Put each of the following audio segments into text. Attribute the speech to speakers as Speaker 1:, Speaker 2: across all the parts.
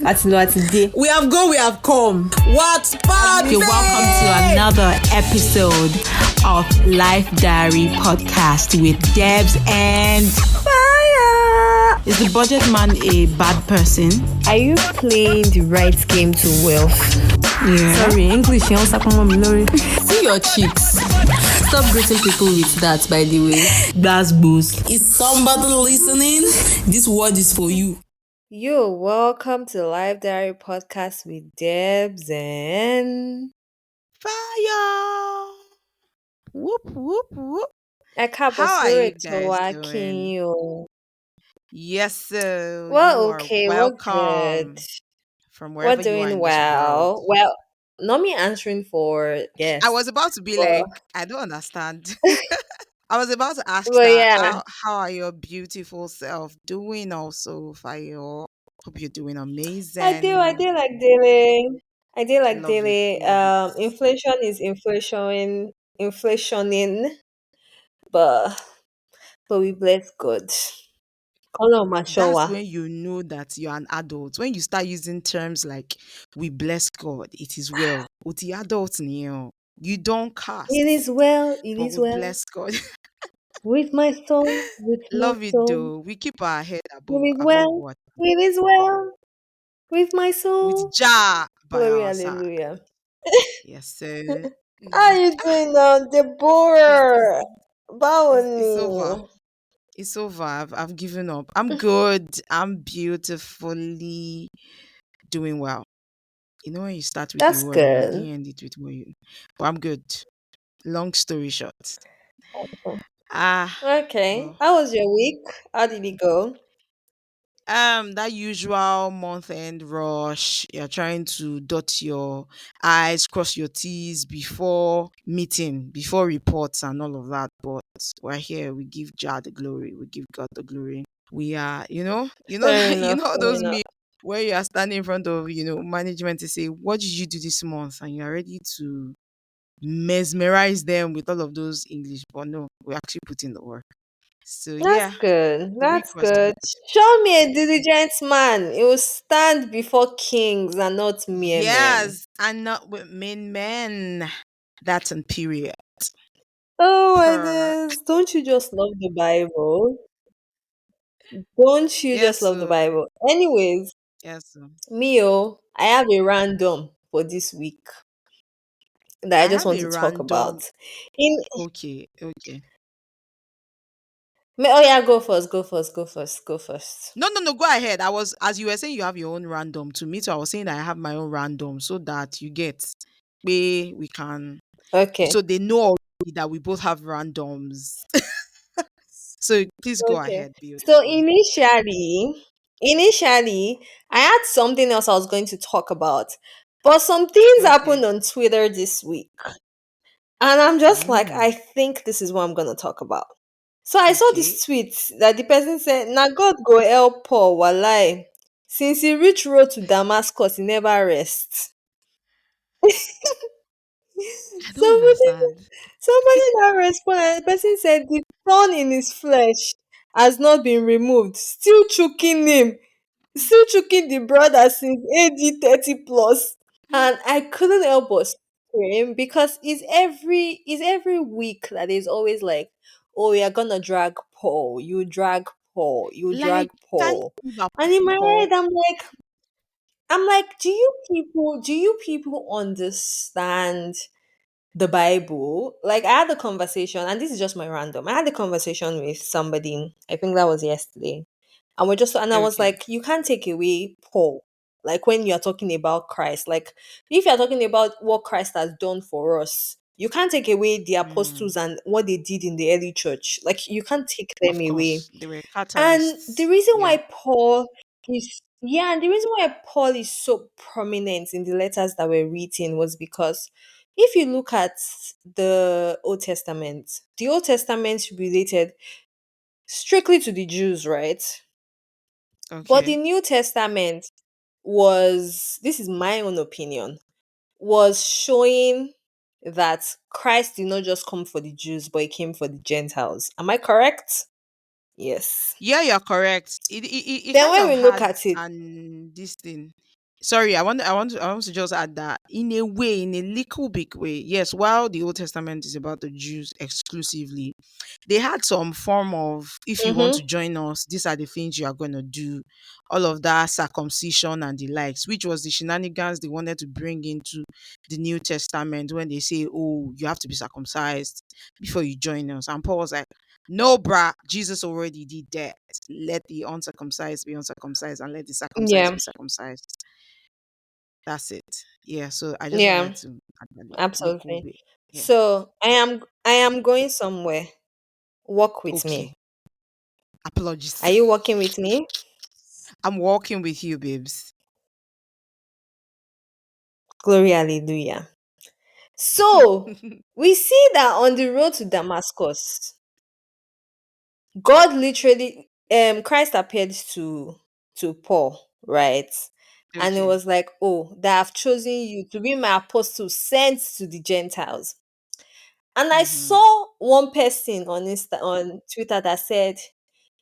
Speaker 1: Today.
Speaker 2: We have gone, we have come. What party?
Speaker 1: You're welcome to another episode of Life Diary Podcast with Debs and Fire. Is the budget man a bad person?
Speaker 3: Are you playing the right game to wealth?
Speaker 1: Yeah.
Speaker 3: Sorry, English. You also come on, Lori.
Speaker 2: See your cheeks. Stop greeting people with that, by the way.
Speaker 1: That's boost.
Speaker 2: Is somebody listening? This word is for you.
Speaker 3: You're welcome to Life Diary Podcast with Debs and
Speaker 2: Fire. Whoop, whoop, whoop.
Speaker 3: How
Speaker 2: are you guys doing?
Speaker 3: you?
Speaker 2: Yes, sir.
Speaker 3: Well,
Speaker 2: You are
Speaker 3: okay, we're good.
Speaker 2: welcome from
Speaker 3: We're
Speaker 2: wherever you are
Speaker 3: doing
Speaker 2: in this world.
Speaker 3: well. Well, not me answering for
Speaker 2: I
Speaker 3: guests,
Speaker 2: was about to be
Speaker 3: but,
Speaker 2: like, I don't understand. I was about to ask
Speaker 3: but
Speaker 2: that.
Speaker 3: yeah,
Speaker 2: How are your beautiful self doing also, Fayo? Hope you're doing
Speaker 3: I do
Speaker 2: amazing.
Speaker 3: like daily. I do like
Speaker 2: Love it,
Speaker 3: daily.
Speaker 2: love it.
Speaker 3: Inflation is inflationing, but we bless God. Color
Speaker 2: That's
Speaker 3: Mashowa.
Speaker 2: when you know that you're an adult. When you start using terms like we bless God, it is well. Uti adult niyo. You don't
Speaker 3: It
Speaker 2: cast,
Speaker 3: is well, it
Speaker 2: but
Speaker 3: is
Speaker 2: we
Speaker 3: well
Speaker 2: bless God.
Speaker 3: with my soul, with my
Speaker 2: Love it
Speaker 3: soul.
Speaker 2: though. We keep our head
Speaker 3: It is
Speaker 2: above
Speaker 3: well,
Speaker 2: what
Speaker 3: it is well with my
Speaker 2: with
Speaker 3: soul.
Speaker 2: Jah by
Speaker 3: Glory,
Speaker 2: our side.
Speaker 3: hallelujah.
Speaker 2: Yes, sir.
Speaker 3: How you doing now,
Speaker 2: It's
Speaker 3: Deborah?
Speaker 2: it's over.
Speaker 3: Bawoni.
Speaker 2: It's over. I've given up. I'm good. I'm beautifully doing well. You know when you start with a
Speaker 3: That's
Speaker 2: word, you
Speaker 3: good.
Speaker 2: didn't end it with what you. But I'm good. Long story short. Ah,
Speaker 3: Okay.
Speaker 2: well,
Speaker 3: How was your week? How did it go?
Speaker 2: that usual month end rush. You're trying to dot your I's, cross your T's before meeting, before reports and all of that. But we're here. We give Jah the glory. We give God the glory. We are,
Speaker 3: Fair
Speaker 2: you
Speaker 3: enough,
Speaker 2: know
Speaker 3: fair
Speaker 2: those
Speaker 3: enough.
Speaker 2: me where you are standing in front of management to say, what did you do this month, and you're ready to mesmerize them with all of those English, but no, we actually put in the work. So
Speaker 3: That's
Speaker 2: yeah,
Speaker 3: good.
Speaker 2: the week
Speaker 3: That's
Speaker 2: was
Speaker 3: good.
Speaker 2: good.
Speaker 3: Show me a diligent man. He will stand before kings and not mere men.
Speaker 2: Yes, and not with mean men. That's on period.
Speaker 3: Oh my
Speaker 2: Per.
Speaker 3: goodness. Don't you just love the Bible? Don't you just
Speaker 2: Yes,
Speaker 3: love the Bible? Anyways,
Speaker 2: yes.
Speaker 3: I have a random for this week that I
Speaker 2: I
Speaker 3: just
Speaker 2: have
Speaker 3: want
Speaker 2: a
Speaker 3: to talk
Speaker 2: random.
Speaker 3: about. In
Speaker 2: Okay, okay.
Speaker 3: Oh yeah, go first, go first, go first, go first.
Speaker 2: No, no, no. Go ahead. I was, as you were saying, you have your own random. To me, too, I was saying that I have my own random, so that you get, we can,
Speaker 3: Okay.
Speaker 2: so they know already that we both have randoms. So please go
Speaker 3: Okay.
Speaker 2: ahead,
Speaker 3: So
Speaker 2: beautiful.
Speaker 3: initially, I had something else I was going to talk about, but some things
Speaker 2: Okay.
Speaker 3: happened on Twitter this week, and I'm just like, I
Speaker 2: Mm,
Speaker 3: think this is what I'm gonna talk about. So I saw
Speaker 2: okay.
Speaker 3: this tweet that the person said, "Na God go help Paul, walai. Since he reached road to Damascus, he never rests."
Speaker 2: I don't
Speaker 3: Somebody,
Speaker 2: understand.
Speaker 3: somebody now responded. The person said, "The thorn in his flesh has not been removed, still choking him." Still choking the brother since AD 30 plus. And I couldn't help but scream because it's every week that is always like, oh, you're gonna drag Paul, you drag Paul, you
Speaker 2: Like,
Speaker 3: drag
Speaker 2: can
Speaker 3: Paul.
Speaker 2: you give
Speaker 3: And in my
Speaker 2: Paul?
Speaker 3: head, I'm like, do you people understand the Bible? Like I had a conversation, and this is just my random. I had a conversation with somebody, I think that was yesterday. And I was
Speaker 2: Okay.
Speaker 3: like, you can't take away Paul. Like when you're talking about Christ, like if you're talking about what Christ has done for us, you can't take away the
Speaker 2: Mm,
Speaker 3: apostles and what they did in the early church. Like you can't take them
Speaker 2: of
Speaker 3: away.
Speaker 2: course, they were
Speaker 3: And the
Speaker 2: catalysts.
Speaker 3: reason
Speaker 2: Yeah.
Speaker 3: why Paul and the reason why Paul is so prominent in the letters that were written was because if you look at the Old Testament related strictly to the Jews, right? But the
Speaker 2: Okay.
Speaker 3: New Testament was, this is my own opinion, was showing that Christ did not just come for the Jews, but he came for the Gentiles. Am I correct? Yes.
Speaker 2: Yeah, you're correct. It
Speaker 3: Then
Speaker 2: kind
Speaker 3: when
Speaker 2: of
Speaker 3: we look
Speaker 2: had
Speaker 3: at it,
Speaker 2: an this thing. Sorry, I want to just add that in a way, in a little big way. Yes, while the Old Testament is about the Jews exclusively, they had some form of, if you want to
Speaker 3: mm-hmm.
Speaker 2: join us, these are the things you are going to do, all of that circumcision and the likes, which was the shenanigans they wanted to bring into the New Testament when they say, oh, you have to be circumcised before you join us. And Paul was like, no, bruh, Jesus already did that. Let the uncircumcised be uncircumcised and let the circumcised
Speaker 3: Yeah,
Speaker 2: be circumcised. That's it. Yeah, so I just
Speaker 3: yeah,
Speaker 2: wanted to add that little
Speaker 3: absolutely.
Speaker 2: bit. Yeah.
Speaker 3: So I am going somewhere. Walk with
Speaker 2: Okay.
Speaker 3: me.
Speaker 2: Apologies.
Speaker 3: Are you walking with me?
Speaker 2: I'm walking with you, babes.
Speaker 3: Glory, hallelujah. So we see that on the road to Damascus, God literally Christ appeared to Paul, right? And it
Speaker 2: Okay.
Speaker 3: was like, oh, that I've chosen you to be my apostle sent to the Gentiles. And I
Speaker 2: Mm-hmm.
Speaker 3: saw one person on Twitter that said,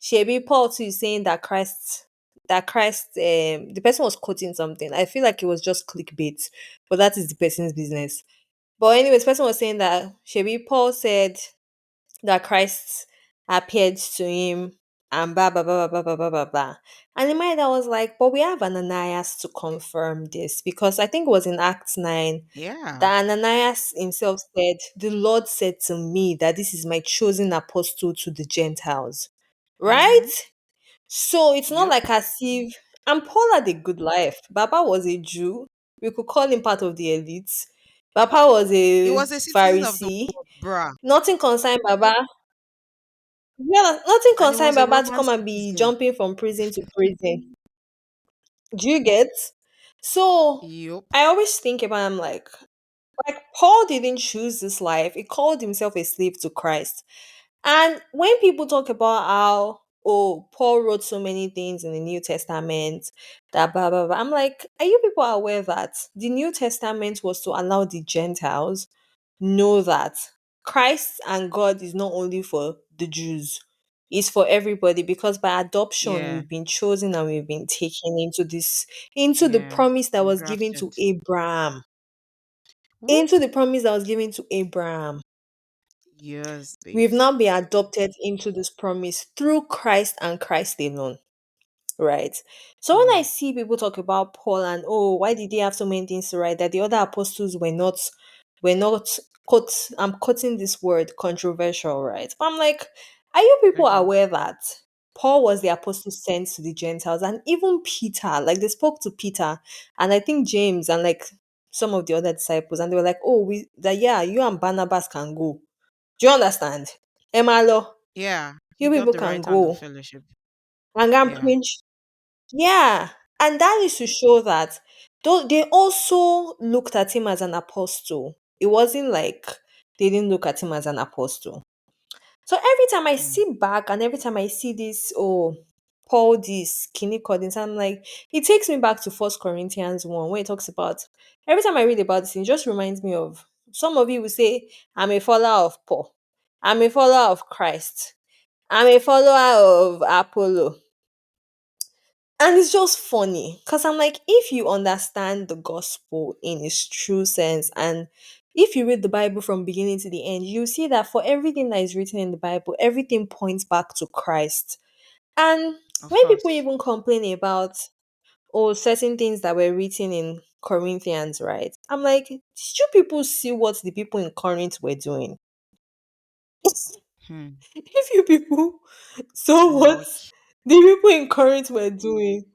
Speaker 3: Shebi Paul too is saying that Christ, the person was quoting something. I feel like it was just clickbait, but that is the person's business. But anyways, person was saying that Shebi Paul said that Christ appeared to him and blah blah blah blah blah blah blah blah. And in my head, I was like, but we have Ananias to confirm this because I think it was in Acts 9
Speaker 2: Yeah.
Speaker 3: that Ananias himself said, the Lord said to me that this is my chosen apostle to the Gentiles. Right?
Speaker 2: Mm-hmm.
Speaker 3: So it's not
Speaker 2: Yep.
Speaker 3: like as if and Paul had a good life. Baba was a Jew. We could call him part of the elite. Baba was
Speaker 2: He
Speaker 3: a
Speaker 2: was a citizen of the
Speaker 3: Pharisee.
Speaker 2: world, bruh.
Speaker 3: Nothing concerned Baba. Yeah, nothing
Speaker 2: And he
Speaker 3: concerned
Speaker 2: was a
Speaker 3: Baba to
Speaker 2: Roman
Speaker 3: come and be
Speaker 2: citizen.
Speaker 3: jumping from prison to prison. Do you get? So
Speaker 2: Yup.
Speaker 3: I always think about I'm like Paul didn't choose this life. He called himself a slave to Christ. And when people talk about how, oh, Paul wrote so many things in the New Testament, that blah, blah, blah, I'm like, are you people aware that the New Testament was to allow the Gentiles know that Christ and God is not only for the Jews, it's for everybody because by adoption
Speaker 2: Yeah.
Speaker 3: we've been chosen and we've been taken into the
Speaker 2: Yeah.
Speaker 3: promise that was given to
Speaker 2: Engrafted.
Speaker 3: Abraham.
Speaker 2: Whoop.
Speaker 3: Into the promise that was given to Abraham.
Speaker 2: Yes,
Speaker 3: We've
Speaker 2: babes.
Speaker 3: now been adopted into this promise through Christ and Christ alone. Right. So when I
Speaker 2: Hmm.
Speaker 3: see people talk about Paul and oh, why did he have so many things to write that the other apostles were not quote I'm quoting this word controversial, right? But I'm like, are you people
Speaker 2: Okay.
Speaker 3: aware that Paul was the apostle sent to the Gentiles and even Peter, like they spoke to Peter and I think James and like some of the other disciples, and they were like, oh, yeah, you and Barnabas can go. Do you understand? Emalo,
Speaker 2: Yeah. You
Speaker 3: you
Speaker 2: got
Speaker 3: people
Speaker 2: the
Speaker 3: can
Speaker 2: right hand of
Speaker 3: go
Speaker 2: fellowship.
Speaker 3: and go and
Speaker 2: Yeah.
Speaker 3: preach. Yeah. And that is to show that though they also looked at him as an apostle. It wasn't like they didn't look at him as an apostle. So every time I
Speaker 2: Hmm.
Speaker 3: sit back and every time I see this, oh, Paul this, Kinney Collins, I'm like, it takes me back to First Corinthians 1 where it talks about every time I read about this, it just reminds me of some of you will say, I'm a follower of Paul, I'm a follower of Christ, I'm a follower of Apollo. And it's just funny because I'm like, if you understand the gospel in its true sense, and if you read the Bible from beginning to the end, you see that for everything that is written in the Bible, everything points back to Christ. And
Speaker 2: Of
Speaker 3: when people
Speaker 2: course.
Speaker 3: even complain about or certain things that were written in Corinthians, right? I'm like, did you people see what the people in Corinth were doing?
Speaker 2: Hmm.
Speaker 3: If you people saw what
Speaker 2: Like,
Speaker 3: the people in Corinth were doing,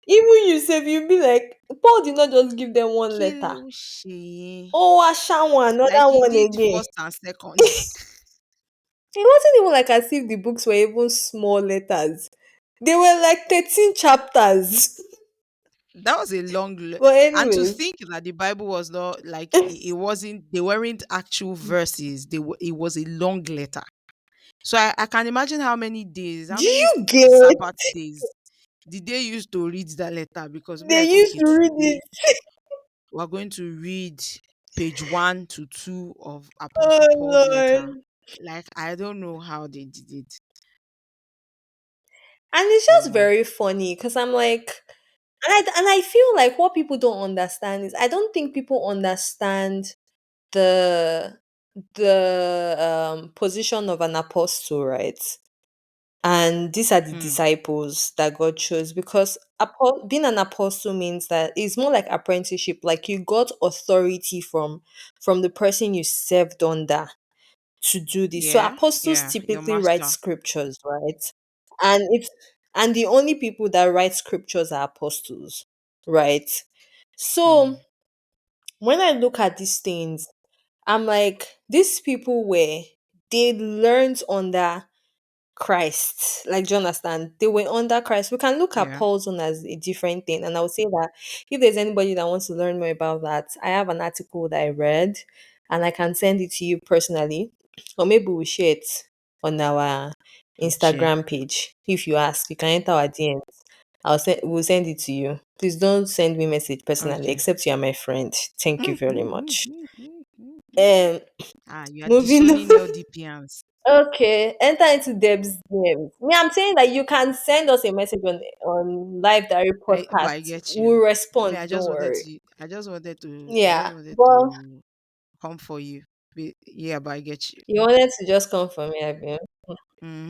Speaker 3: even yourself, you'd be like, Paul did not just give them one letter.
Speaker 2: Kilushi.
Speaker 3: Oh, Ashawa,
Speaker 2: Like
Speaker 3: another
Speaker 2: he
Speaker 3: one
Speaker 2: did
Speaker 3: again.
Speaker 2: first and second.
Speaker 3: It wasn't even like as if the books were even small letters. They were like 13 chapters.
Speaker 2: That was a
Speaker 3: But
Speaker 2: and to
Speaker 3: anyways,
Speaker 2: think that the Bible was not like it wasn't, they weren't actual verses, it was a long letter. So I can imagine how many days, how
Speaker 3: do
Speaker 2: many
Speaker 3: you get?
Speaker 2: Sabbath days did they used to read that letter, because be
Speaker 3: They
Speaker 2: like,
Speaker 3: used
Speaker 2: okay,
Speaker 3: to read it.
Speaker 2: today we're going to read page 1 to 2 of
Speaker 3: Oh
Speaker 2: Apostle Paul's letter.
Speaker 3: Lord.
Speaker 2: Like, I don't know how they did it.
Speaker 3: And it's just
Speaker 2: Mm-hmm.
Speaker 3: very funny because I'm like, and I feel like what people don't understand is I don't think people understand the position of an apostle, right? And these are the
Speaker 2: Mm.
Speaker 3: disciples that God chose because being an apostle means that it's more like apprenticeship, like you got authority from the person you served under to do this. So
Speaker 2: Yeah,
Speaker 3: apostles
Speaker 2: yeah, your
Speaker 3: typically write
Speaker 2: master.
Speaker 3: scriptures, right? And it's and the only people that write scriptures are apostles, right? So
Speaker 2: Mm.
Speaker 3: when I look at these things, I'm like, these people were they learned under Christ. Like, do you understand? They were under Christ. We can look at
Speaker 2: Yeah,
Speaker 3: Paul's own as a different thing. And I would say that if there's anybody that wants to learn more about that, I have an article that I read and I can send it to you personally. Or maybe we'll share it on our
Speaker 2: share.
Speaker 3: Instagram page. If you ask, you can enter our DMs. We'll send it to you. Please don't send me message personally,
Speaker 2: Okay.
Speaker 3: except you are my friend. Thank you very much.
Speaker 2: Mm.
Speaker 3: Um
Speaker 2: You are
Speaker 3: moving
Speaker 2: disowning LDPians.
Speaker 3: Okay, enter into Deb's DMs. Me, I'm saying that you can send us a message on Live Diary
Speaker 2: But I
Speaker 3: Podcast.
Speaker 2: get
Speaker 3: We'll
Speaker 2: you.
Speaker 3: respond. Don't worry.
Speaker 2: I
Speaker 3: Yeah,
Speaker 2: just wanted
Speaker 3: but
Speaker 2: to come for you. Yeah, but I get you.
Speaker 3: you wanted to just come for me, Abi.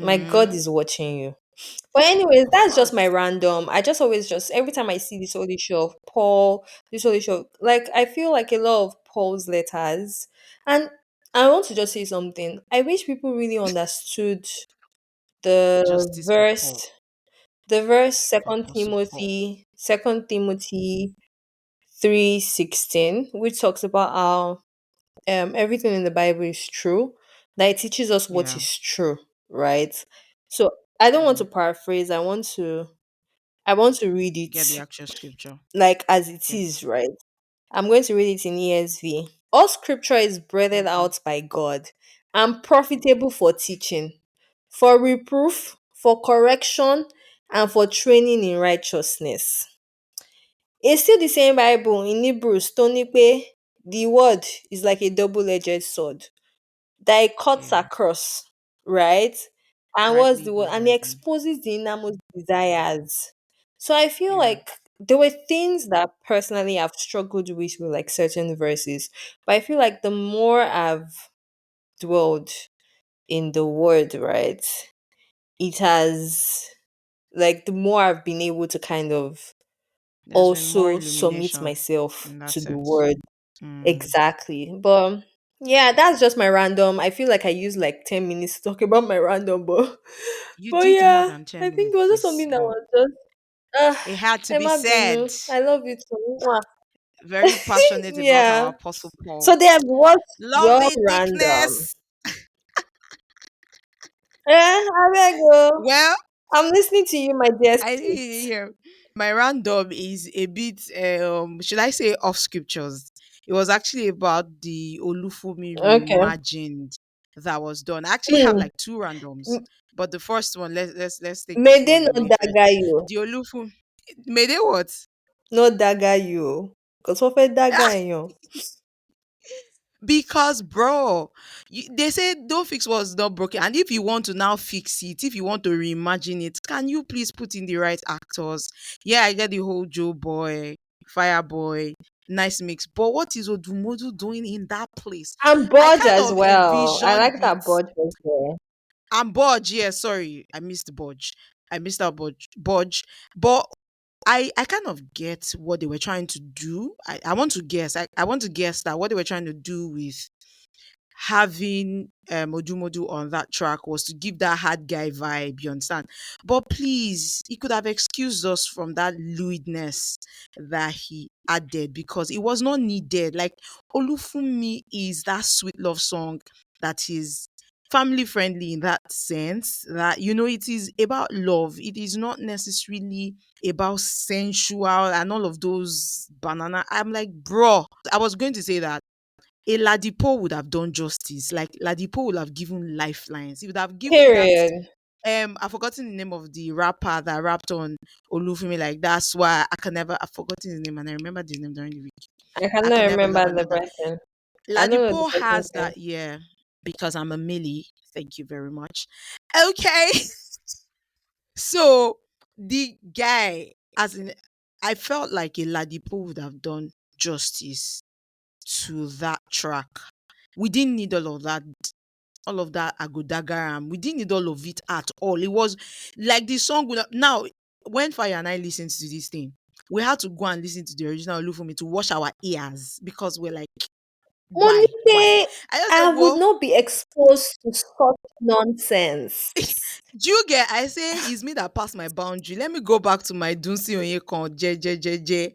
Speaker 3: My God
Speaker 2: Mm-hmm.
Speaker 3: is watching you. But anyways,
Speaker 2: Of
Speaker 3: that's just my
Speaker 2: course.
Speaker 3: random. I just always just every time I see this holy show of Paul, this holy show, like I feel like a lot of Paul's letters, and I want to just say something. I wish people really understood the
Speaker 2: Justice for
Speaker 3: verse
Speaker 2: Paul, for Apostle Paul.
Speaker 3: Second Timothy 3:16, which talks about how everything in the Bible is true, that it teaches us what
Speaker 2: Yeah.
Speaker 3: is true, right? So I don't want
Speaker 2: Mm-hmm.
Speaker 3: to paraphrase, I want to read
Speaker 2: Get the
Speaker 3: it
Speaker 2: actual scripture.
Speaker 3: like as it is,
Speaker 2: Yes.
Speaker 3: right? I'm going to read it in ESV. All scripture is breathed
Speaker 2: Okay.
Speaker 3: out by God and profitable for teaching, for reproof, for correction, and for training in righteousness. It's still the same Bible in Hebrews, Tony, the word is like a double-edged sword that it cuts
Speaker 2: Yeah.
Speaker 3: across, right? And what's
Speaker 2: Rightly
Speaker 3: the word? And it
Speaker 2: dividing.
Speaker 3: exposes the innermost desires. So I feel
Speaker 2: Yeah.
Speaker 3: like there were things that personally I've struggled with like certain verses, but I feel like the more I've dwelled in the word, right, it has like the more I've been able to kind of
Speaker 2: There's been more
Speaker 3: also submit
Speaker 2: illumination
Speaker 3: myself
Speaker 2: in that
Speaker 3: to the
Speaker 2: sense.
Speaker 3: word.
Speaker 2: Mm.
Speaker 3: Exactly. But yeah, that's just my random. I feel like I used like 10 minutes to talk about my random, but
Speaker 2: You
Speaker 3: but
Speaker 2: did more
Speaker 3: yeah,
Speaker 2: than
Speaker 3: I
Speaker 2: 10
Speaker 3: think it was just
Speaker 2: minutes.
Speaker 3: something that was just uh
Speaker 2: It had to be
Speaker 3: Emma
Speaker 2: said.
Speaker 3: Binu. I love you too. Mwah.
Speaker 2: Very passionate about our
Speaker 3: Yeah.
Speaker 2: Apostle Paul.
Speaker 3: So then what's your
Speaker 2: Lovely
Speaker 3: random?
Speaker 2: thickness.
Speaker 3: I beg you.
Speaker 2: Well,
Speaker 3: I'm listening to you, my dear
Speaker 2: I didn't
Speaker 3: sis.
Speaker 2: hear. My random is a bit, should I say, off scriptures. It was actually about the Olufumi
Speaker 3: Okay.
Speaker 2: reimagined that was done. I actually have
Speaker 3: Hmm.
Speaker 2: like two randoms, but the first one, let's take
Speaker 3: May
Speaker 2: this
Speaker 3: they
Speaker 2: one
Speaker 3: not
Speaker 2: away first.
Speaker 3: dagger you.
Speaker 2: The Olufumi, may they what?
Speaker 3: Not dagger you. Because what dagger you?
Speaker 2: Because, bro, they say don't fix what's not broken. And if you want to now fix it, if you want to reimagine it, can you please put in the right actors? Yeah, I get the whole Joe Boy, Fire Boy, nice mix. But what is Odumodu doing in that place?
Speaker 3: And
Speaker 2: I
Speaker 3: Budge
Speaker 2: kind
Speaker 3: as
Speaker 2: of
Speaker 3: well. I
Speaker 2: envisioned
Speaker 3: like
Speaker 2: it.
Speaker 3: that Budge was there.
Speaker 2: And Bodge, yeah, sorry, I missed Bodge. I missed out Bodge. But I kind of get what they were trying to do. I want to guess. I want to guess that what they were trying to do with having Odumodu on that track was to give that hard guy vibe, you understand? But please, he could have excused us from that lewdness that he added because it was not needed. Like Olufumi is that sweet love song that is family friendly in that sense that it is about love. It is not necessarily about sensual and all of those banana. I'm like, bro, I was going to say that a Ladipo would have done justice. Like Ladipo would have given lifelines. He would have given that.
Speaker 3: Period.
Speaker 2: I've forgotten the name of the rapper that rapped on Olufemi. Like that's why I can never. I've forgotten his name and I remember the name during the week.
Speaker 3: I
Speaker 2: I
Speaker 3: cannot
Speaker 2: can never,
Speaker 3: remember
Speaker 2: never,
Speaker 3: the
Speaker 2: never.
Speaker 3: person. I don't know the
Speaker 2: Ladipo
Speaker 3: person's
Speaker 2: has
Speaker 3: name.
Speaker 2: that. Yeah, because I'm a Millie. Thank you very much. Okay. So the guy, as in, I felt like a Ladipo would have done justice to that track. We didn't need all of that agodagaram. We didn't need all of it at all. It was like the song would have, now when Fire and I listened to this thing, we had to go and listen to the original Olufumi to wash our ears because we're like, why? Why?
Speaker 3: Monique,
Speaker 2: I just said,
Speaker 3: I would
Speaker 2: well,
Speaker 3: not be exposed to such nonsense.
Speaker 2: do you get? I say it's me that passed my boundary. Let me go back to my Dunsi Onyekon J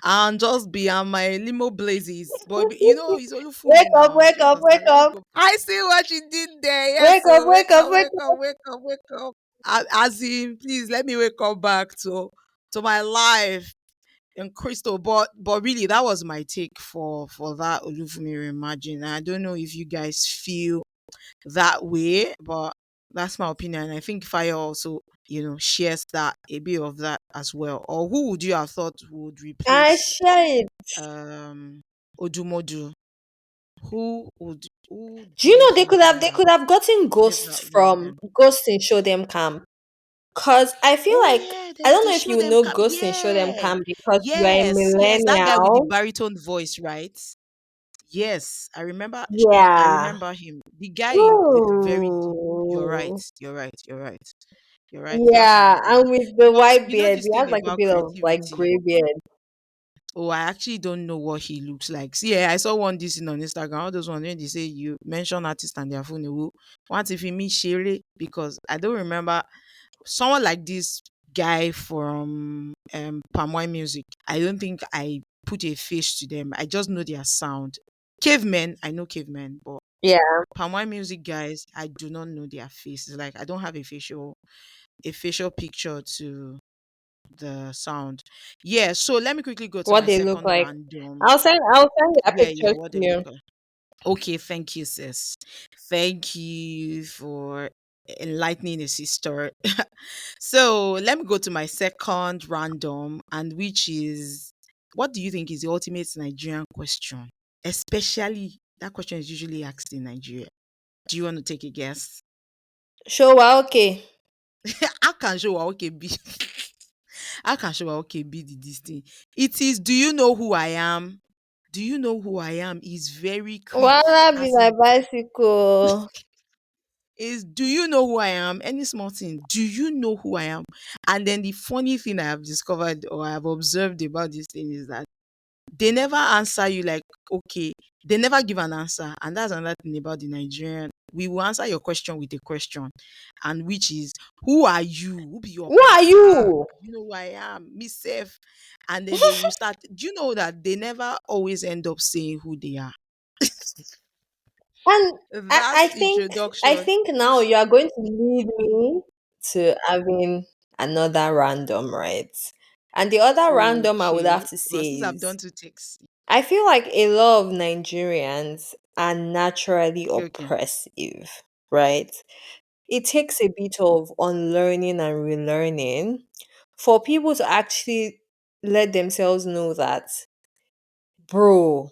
Speaker 2: and just be on my limo blazes. But you know, it's
Speaker 3: Wake
Speaker 2: Olufumi
Speaker 3: up,
Speaker 2: now.
Speaker 3: wake
Speaker 2: Do you
Speaker 3: up,
Speaker 2: understand?
Speaker 3: wake
Speaker 2: Let me
Speaker 3: up,
Speaker 2: go. I see what you did there. Yes,
Speaker 3: wake up,
Speaker 2: so
Speaker 3: wake
Speaker 2: wake
Speaker 3: up,
Speaker 2: up,
Speaker 3: wake
Speaker 2: wake up, wake up, wake up. As in, please let me wake up back to my life in Crystal. But really, that was my take for that Olufumi Reimagine. I don't know if you guys feel that way, but that's my opinion. I think Fire also, shares that a bit of that as well. Or who would you have thought would
Speaker 3: I
Speaker 2: replace
Speaker 3: share it.
Speaker 2: um Odumodu? Who
Speaker 3: Do
Speaker 2: do
Speaker 3: you
Speaker 2: you
Speaker 3: know they
Speaker 2: think
Speaker 3: could
Speaker 2: would
Speaker 3: have they
Speaker 2: have
Speaker 3: could have gotten
Speaker 2: left
Speaker 3: ghosts
Speaker 2: that
Speaker 3: from
Speaker 2: role?
Speaker 3: Ghost in Show Them Camp? Cause I feel
Speaker 2: Oh
Speaker 3: like
Speaker 2: yeah,
Speaker 3: I
Speaker 2: there's
Speaker 3: don't
Speaker 2: the
Speaker 3: know if
Speaker 2: show
Speaker 3: you
Speaker 2: them
Speaker 3: know
Speaker 2: cap.
Speaker 3: Ghost in Show Them
Speaker 2: Yeah.
Speaker 3: Camp because you are a
Speaker 2: Yes, that guy with the
Speaker 3: millennial.
Speaker 2: baritone voice, right? Yes, I remember. I
Speaker 3: Yeah.
Speaker 2: remember him. The guy with the very deep. You're right.
Speaker 3: Ooh.
Speaker 2: You're right. You're right. You're right. That's
Speaker 3: Yeah,
Speaker 2: another.
Speaker 3: and with the
Speaker 2: But
Speaker 3: white
Speaker 2: you know
Speaker 3: beard,
Speaker 2: this
Speaker 3: he has
Speaker 2: thing
Speaker 3: like a
Speaker 2: about
Speaker 3: bit of like
Speaker 2: creativity.
Speaker 3: gray beard.
Speaker 2: Oh, I actually don't know what he looks like. See, yeah, I saw one this thing on Instagram. All those ones when they say you mention artist and their phone, what if you meet Shere? Because I don't remember someone like this guy from Palm Wine Music. I don't think I put a face to them. I just know their sound. Cavemen, I know cavemen, but
Speaker 3: Yeah.
Speaker 2: Palm Wine Music guys, I do not know their faces. Like I don't have a facial picture to the sound. Yeah, so let me quickly go to
Speaker 3: What
Speaker 2: my
Speaker 3: they look
Speaker 2: second
Speaker 3: like.
Speaker 2: random.
Speaker 3: I'll send their
Speaker 2: Yeah, yeah,
Speaker 3: pictures
Speaker 2: what
Speaker 3: to
Speaker 2: they
Speaker 3: you.
Speaker 2: look like. Okay, thank you, sis. Thank you for enlightening a sister. So let me go to my second random, and which is, what do you think is the ultimate Nigerian question? Especially that question is usually asked in Nigeria. Do you want to take a guess?
Speaker 3: Show okay.
Speaker 2: How can show okay be? How can show okay be this thing? It is, do you know who I am? Do you know who I am? Is very quick.
Speaker 3: Wanna be
Speaker 2: As
Speaker 3: like
Speaker 2: in,
Speaker 3: bicycle.
Speaker 2: is, do you know who I am? Any small thing. Do you know who I am? And then the funny thing I have discovered or I have observed about this thing is that they never answer you like, okay, they never give an answer. And that's another thing about the Nigerian. We will answer your question with a question, and which is, who are you? Who be your
Speaker 3: Who are
Speaker 2: papa?
Speaker 3: you?
Speaker 2: You know who I am, myself. And then they will start. Do you know that they never always end up saying who they are?
Speaker 3: And
Speaker 2: That
Speaker 3: I
Speaker 2: introduction.
Speaker 3: think now you are going to lead me to having another random, right? And the other random I would have
Speaker 2: Okay.
Speaker 3: to
Speaker 2: But
Speaker 3: say
Speaker 2: since I've
Speaker 3: is
Speaker 2: done two takes.
Speaker 3: I feel like a lot of Nigerians are naturally
Speaker 2: Okay, okay.
Speaker 3: oppressive, right? It takes a bit of unlearning and relearning for people to actually let themselves know that, bro,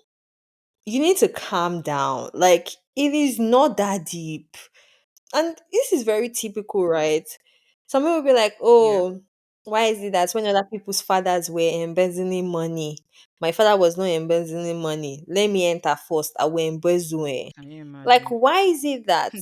Speaker 3: you need to calm down. Like, it is not that deep. And this is very typical, right? Some people will be like,
Speaker 2: Yeah.
Speaker 3: oh, why is it that when other people's fathers were embezzling money, my father was not embezzling money? Let me enter first. I will embezzle.
Speaker 2: Can you
Speaker 3: Like,
Speaker 2: imagine?
Speaker 3: why is it that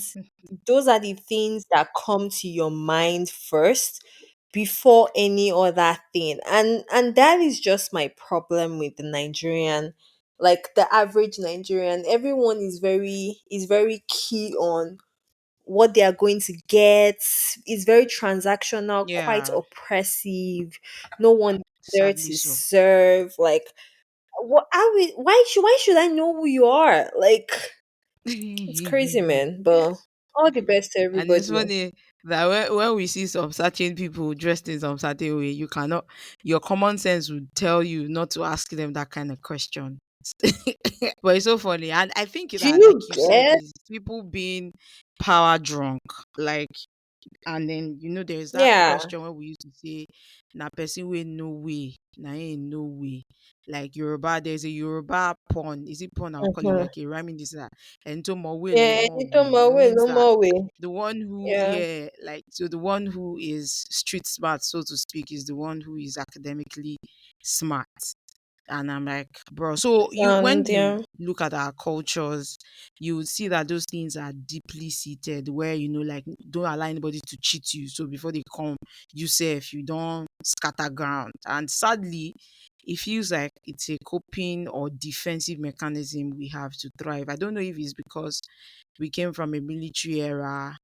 Speaker 3: those are the things that come to your mind first before any other thing? And that is just my problem with the Nigerian, like the average Nigerian. Everyone is very key on what they are going to get. It's very transactional, quite
Speaker 2: Yeah.
Speaker 3: oppressive. No one is there
Speaker 2: Sadly
Speaker 3: to
Speaker 2: so.
Speaker 3: serve. Like, what are we? Why should I know who you are? Like, it's crazy, man. But all the best to
Speaker 2: And it's
Speaker 3: everybody.
Speaker 2: funny that when we see some certain people dressed in some certain way, you cannot, your common sense would tell you not to ask them that kind of question. But it's so funny. And I think
Speaker 3: Do
Speaker 2: that,
Speaker 3: you
Speaker 2: like you said,
Speaker 3: get?
Speaker 2: is people being power drunk. Like, And then there's that
Speaker 3: Yeah.
Speaker 2: question where we used to say, "Na person wey no way, na ain't no way." Like Yoruba, there's a Yoruba pun. Is it pun? I'll call it
Speaker 3: Mhm.
Speaker 2: like a rhyming this that. And to more way, no
Speaker 3: Yeah,
Speaker 2: more
Speaker 3: ẹni tó
Speaker 2: way.
Speaker 3: mọ
Speaker 2: It
Speaker 3: way
Speaker 2: means
Speaker 3: ló
Speaker 2: that
Speaker 3: mọ̀wé.
Speaker 2: the one who,
Speaker 3: Yeah.
Speaker 2: yeah, like so the one who is street smart, so to speak, is the one who is academically smart. And I'm like, bro, so you when
Speaker 3: And
Speaker 2: you
Speaker 3: yeah.
Speaker 2: look at our cultures, you would see that those things are deeply seated where like don't allow anybody to cheat you. So before they come, you say if you don't scatter ground. And sadly, it feels like it's a coping or defensive mechanism we have to thrive. I don't know if it's because we came from a military era,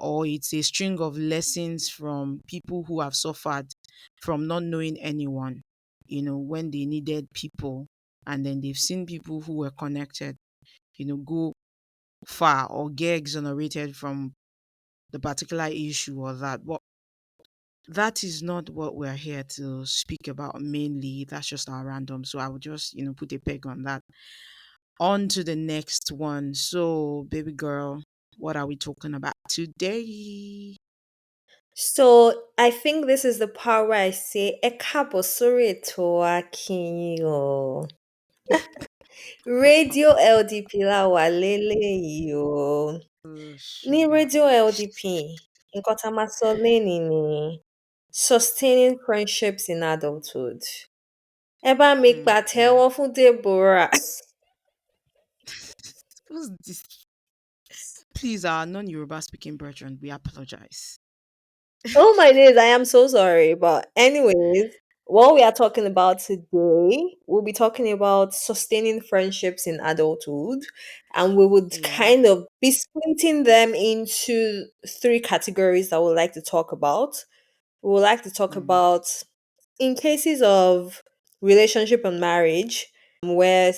Speaker 2: or it's a string of lessons from people who have suffered from not knowing anyone, when they needed people, and then they've seen people who were connected, go far or get exonerated from the particular issue or that. But that is not what we're here to speak about mainly. That's just our random. So I would just, put a peg on that. On to the next one. So, baby girl, what are we talking about today?
Speaker 3: So I think this is the part where I say ẹ káàbọ̀ sórí ètò Akin o. Radio LDP la wà léléyìí o.
Speaker 2: Oh,
Speaker 3: Ní
Speaker 2: sugar.
Speaker 3: Radio LDP, nǹkan tá a máa sọ lénìí ni sustaining friendships in adulthood. Ẹ bá mi
Speaker 2: Okay.
Speaker 3: pàtẹ́wọ́ fún Deborah.
Speaker 2: Who's this? Please, our non-Yoruba speaking brethren, we apologize.
Speaker 3: Oh my days, I am so sorry. But anyways, what we are talking about today, we'll be talking about sustaining friendships in adulthood. And we would
Speaker 2: Yeah.
Speaker 3: kind of be splitting them into three categories that we'd like to talk about. We would like to talk
Speaker 2: Mm,
Speaker 3: about in cases of relationship and marriage, where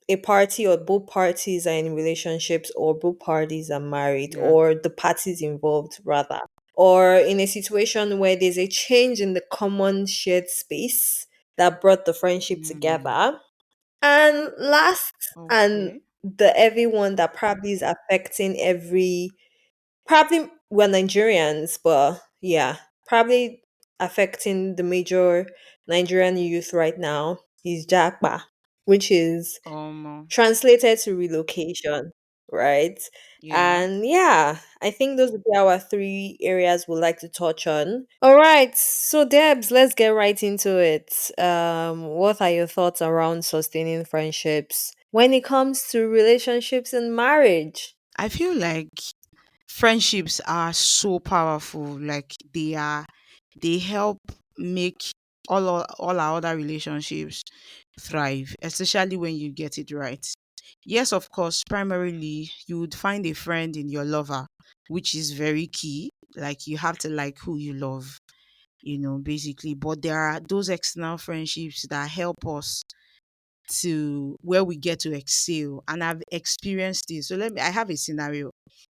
Speaker 3: a party or both parties are in relationships or both parties are married
Speaker 2: yeah.
Speaker 3: or the parties involved rather, or in a situation where there's a change in the common shared space that brought the friendship
Speaker 2: Mm,
Speaker 3: together. And last, and
Speaker 2: okay.
Speaker 3: the everyone that probably is affecting every, probably we're Nigerians, but yeah, probably affecting the major Nigerian youth right now is Jakba, which is translated to relocation, right?
Speaker 2: Yeah.
Speaker 3: And yeah, I think those would be our three areas we'd like to touch on. All right, so Debs, let's get right into it. What are your thoughts around sustaining friendships when it comes to relationships and marriage?
Speaker 2: I feel like friendships are so powerful. Like they help make all our other relationships thrive, especially when you get it right. Yes, of course, primarily you would find a friend in your lover, which is very key. Like you have to like who you love, basically. But there are those external friendships that help us to where we get to excel. And I've experienced this. So I have a scenario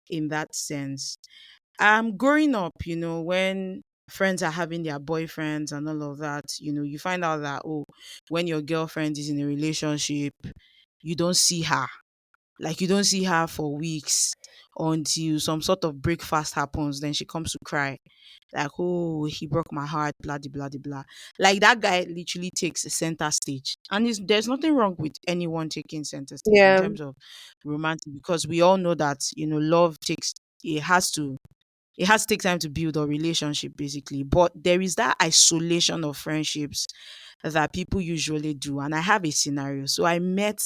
Speaker 2: in that sense. Growing up, when friends are having their boyfriends and all of that, you find out that, oh, when your girlfriend is in a relationship, you don't see her. Like you don't see her for weeks until some sort of breakfast happens. Then she comes to cry. Like, oh, he broke my heart, blah, de, blah, de, blah. Like that guy literally takes a center stage. And there's nothing wrong with anyone taking center stage in
Speaker 3: Yeah,
Speaker 2: terms of romantic, because we all know that, love it has to it has to take time to build a relationship basically. But there is that isolation of friendships that people usually do. And I have a scenario. So I met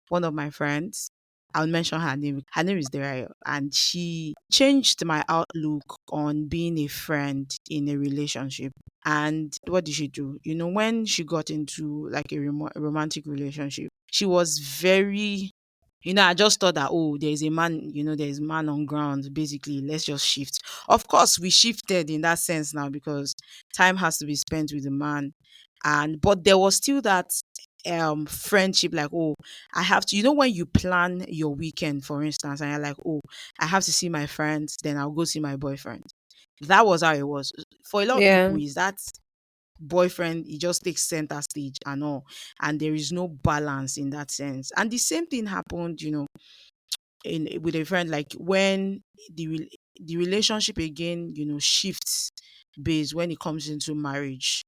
Speaker 2: one of my friends. I'll mention her name. Her name is Derayo, and she changed my outlook on being a friend in a relationship. And what did she do? When she got into like a romantic relationship, she was very, I just thought that, oh, there's a man, there's man on ground. Basically, let's just shift. Of course, we shifted in that sense now because time has to be spent with the man. And but there was still that friendship, like, oh, I have to, when you plan your weekend, for instance, and you're like, oh, I have to see my friends, then I'll go see my boyfriend. That was how it was. For a lot of
Speaker 3: yeah,
Speaker 2: people, is that boyfriend, he just takes center stage and all, and there is no balance in that sense. And the same thing happened, in with a friend, like when the relationship again, shifts base when it comes into marriage,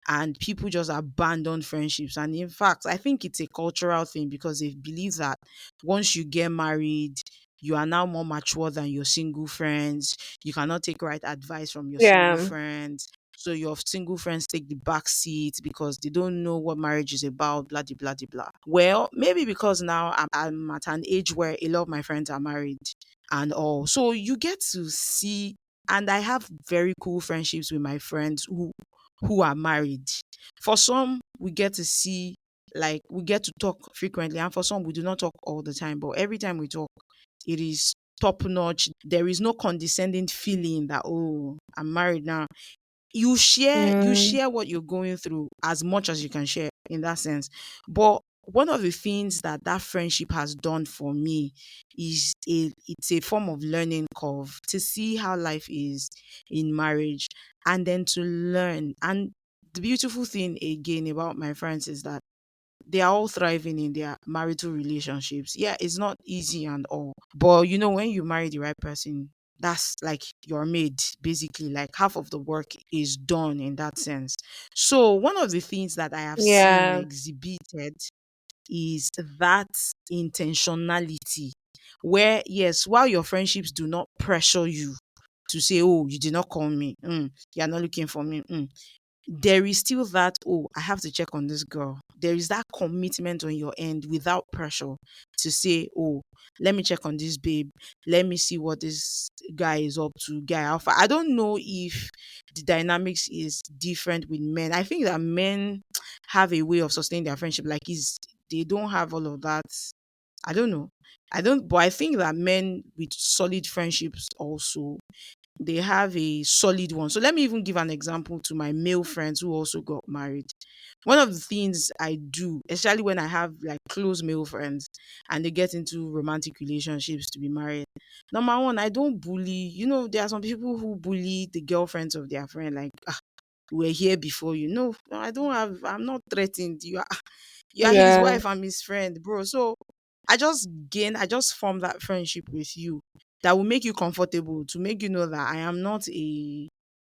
Speaker 2: and people just abandon friendships. And in fact, I think it's a cultural thing because they believe that once you get married, you are now more mature than your single friends. You cannot take right advice from your single
Speaker 3: Yeah.
Speaker 2: friends. So your single friends take the back seat because they don't know what marriage is about, blah, blah, blah, blah. Well, maybe because now I'm at an age where a lot of my friends are married and all. So you get to see, and I have very cool friendships with my friends who are married. For some, we get to see, like, we get to talk frequently, and for some, we do not talk all the time. But every time we talk, it is top notch. There is no condescending feeling that, oh, I'm married now. You
Speaker 3: Mm.
Speaker 2: share what you're going through as much as you can share in that sense. But one of the things that that friendship has done for me is it's a form of learning curve to see how life is in marriage, and then to learn. And the beautiful thing again about my friends is that they are all thriving in their marital relationships. Yeah, it's not easy and all, but when you marry the right person, that's like you're made, basically. Like half of the work is done in that sense. So one of the things that I have seen
Speaker 3: Yeah.
Speaker 2: exhibited is that intentionality, where yes, while your friendships do not pressure you to say, oh, you did not call me, you're not looking for me, there is still that, oh, I have to check on this girl. There is that commitment on your end without pressure to say, oh, let me check on this babe. Let me see what this guy is up to, guy alpha. I don't know if the dynamics is different with men. I think that men have a way of sustaining their friendship. Like is they don't have all of that. I don't know. I don't, but I think that men with solid friendships also, they have a solid one. So let me even give an example to my male friends who also got married. One of the things I do, especially when I have like close male friends and they get into romantic relationships to be married. Number one, I don't bully. There are some people who bully the girlfriends of their friend, like, we're here before you. No, I don't have, I'm not threatened. You are his
Speaker 3: Yeah.
Speaker 2: wife, I'm his friend, bro. So I just form that friendship with you that will make you comfortable, to make you know that I am not a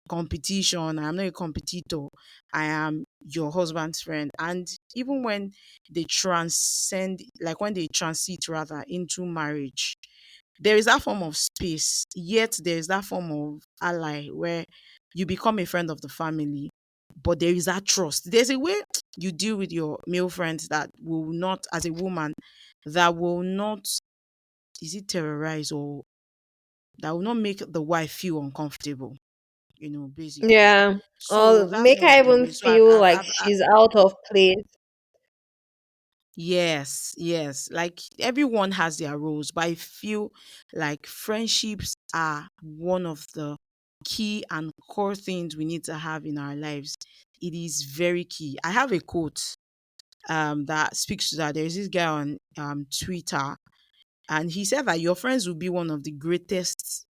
Speaker 2: competition, I am not a competitor. I am your husband's friend. And even when they transcend, like when they transit rather into marriage, there is that form of space, yet there is that form of ally where you become a friend of the family, but there is that trust. There's a way you deal with your male friends that will not, as a woman, that will not, is it terrorize, or that will not make the wife feel uncomfortable, basically.
Speaker 3: Yeah.
Speaker 2: So
Speaker 3: Or
Speaker 2: that's
Speaker 3: make
Speaker 2: one
Speaker 3: her
Speaker 2: of the
Speaker 3: even
Speaker 2: ways. So
Speaker 3: feel like she's out of place.
Speaker 2: yes, yes. Like everyone has their roles, but I feel like friendships are one of the key and core things we need to have in our lives. It is very key. I have a quote that speaks to that. There's this guy on Twitter, and he said that your friends will be one of the greatest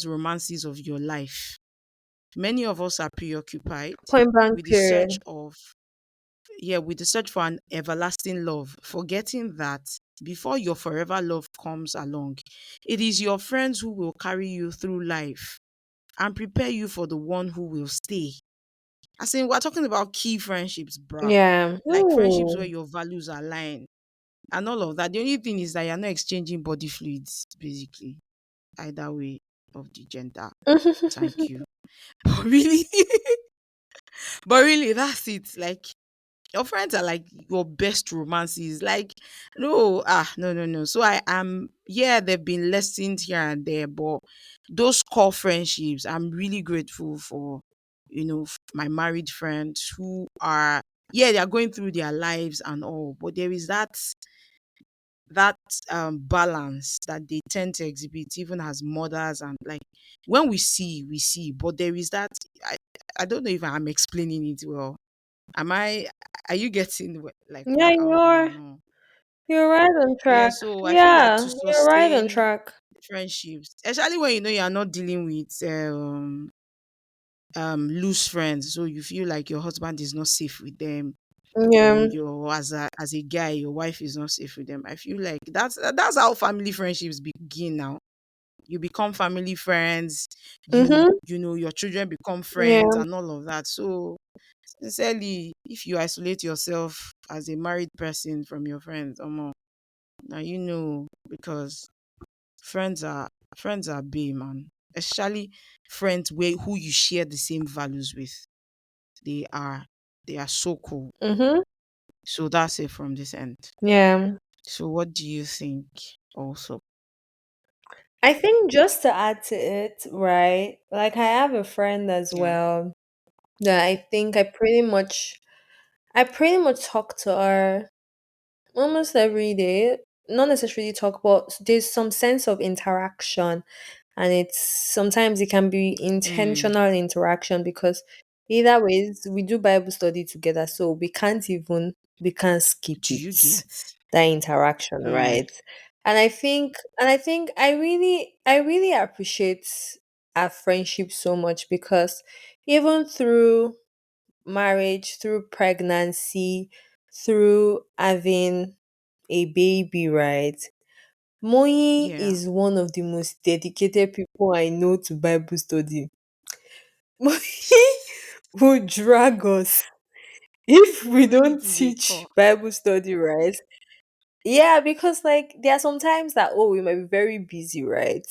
Speaker 2: romances of your life. Many of us are preoccupied
Speaker 3: Point blank
Speaker 2: with the
Speaker 3: period.
Speaker 2: search of yeah, with the search for an everlasting love, forgetting that before your forever love comes along, it is your friends who will carry you through life and prepare you for the one who will stay. I say we're talking about key friendships, bruh.
Speaker 3: Yeah.
Speaker 2: Like friendships where
Speaker 3: Ooh.
Speaker 2: your values align and all of that. The only thing is that you're not exchanging body fluids, basically, either way of the gender. Thank you. But really, but really, that's it. Like your friends are like your best romances. Like, no, no, no, no. So I am, yeah, there've been lessons here and there, but those core friendships, I'm really grateful for, my married friends who are, yeah, they are going through their lives and all, but there is that balance that they tend to exhibit even as mothers. And like when we see, but there is that, i, I don't know if I'm explaining it well. Am I? Are you getting like
Speaker 3: Yeah,
Speaker 2: where I'm going or
Speaker 3: you're
Speaker 2: no?
Speaker 3: you're right on
Speaker 2: Yeah.
Speaker 3: track.
Speaker 2: So I feel like to
Speaker 3: Yeah, you're right on
Speaker 2: sustain
Speaker 3: track.
Speaker 2: friendships, especially when you are not dealing with loose friends, so you feel like your husband is not safe with them.
Speaker 3: Yeah.
Speaker 2: or your as a guy, your wife is not safe with them. I feel like that's how family friendships begin now. You become family friends,
Speaker 3: Mm-hmm.
Speaker 2: your children become friends
Speaker 3: Yeah.
Speaker 2: and all of that. So sincerely, if you isolate yourself as a married person from your friends, now because friends are friends are bae, man. Especially friends who you share the same values with. They are they are so cool.
Speaker 3: Mm-hmm.
Speaker 2: So that's it from this end.
Speaker 3: Yeah.
Speaker 2: So what do you think also?
Speaker 3: I think just to add to it, right? Like I have a friend as
Speaker 2: Yeah.
Speaker 3: well that I think I pretty much talk to her almost every day. Not necessarily talk, but there's some sense of interaction, and it's sometimes it can be
Speaker 2: Mm.
Speaker 3: intentional interaction because either ways we do Bible study together, so we can't skip
Speaker 2: Do you
Speaker 3: it,
Speaker 2: get?
Speaker 3: that interaction,
Speaker 2: Mm.
Speaker 3: right? And I think I really appreciate our friendship so much because even through marriage, through pregnancy, through having a baby, right? Moyi
Speaker 2: Yeah.
Speaker 3: is one of the most dedicated people I know to Bible study. Moyi will drag us if we don't
Speaker 2: It is a
Speaker 3: teach
Speaker 2: call.
Speaker 3: Bible study, right? Yeah, because like there are some times that we might be very busy, right?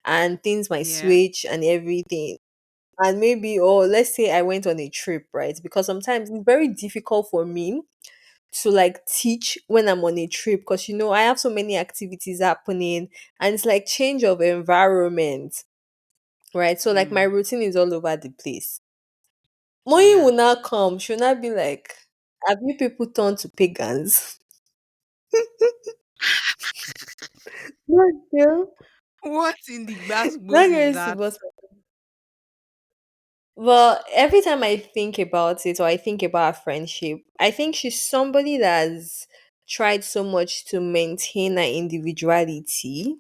Speaker 3: And things might
Speaker 2: Yeah.
Speaker 3: switch and everything. And maybe, let's say I went on a trip, right? Because sometimes it's very difficult for me to like teach when I'm on a trip because I have so many activities happening and it's like change of environment, right? So like my
Speaker 2: Mm.
Speaker 3: routine is all over the place. Moyi
Speaker 2: Yeah.
Speaker 3: will not come, she'll not be like, have you people turned to pagans? Not girl.
Speaker 2: What in the
Speaker 3: That
Speaker 2: basketballs
Speaker 3: girl
Speaker 2: is
Speaker 3: is to
Speaker 2: that?
Speaker 3: bust. Well, every time I think about it or I think about our friendship, I think she's somebody that has tried so much to maintain her individuality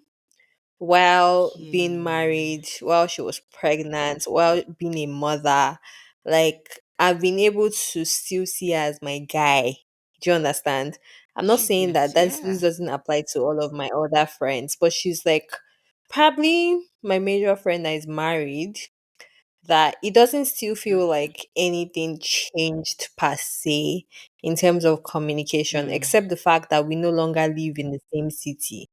Speaker 3: while being
Speaker 2: Okay.
Speaker 3: married, while she was pregnant, while being a mother. Like, I've been able to still see her as my guy. Do you understand? I'm not
Speaker 2: Do you
Speaker 3: saying
Speaker 2: get?
Speaker 3: that this
Speaker 2: Yeah.
Speaker 3: doesn't apply to all of my other friends, but she's like probably my major friend that is married, that it doesn't still feel like anything changed per se in terms of communication,
Speaker 2: Mm.
Speaker 3: except the fact that we no longer live in the same city.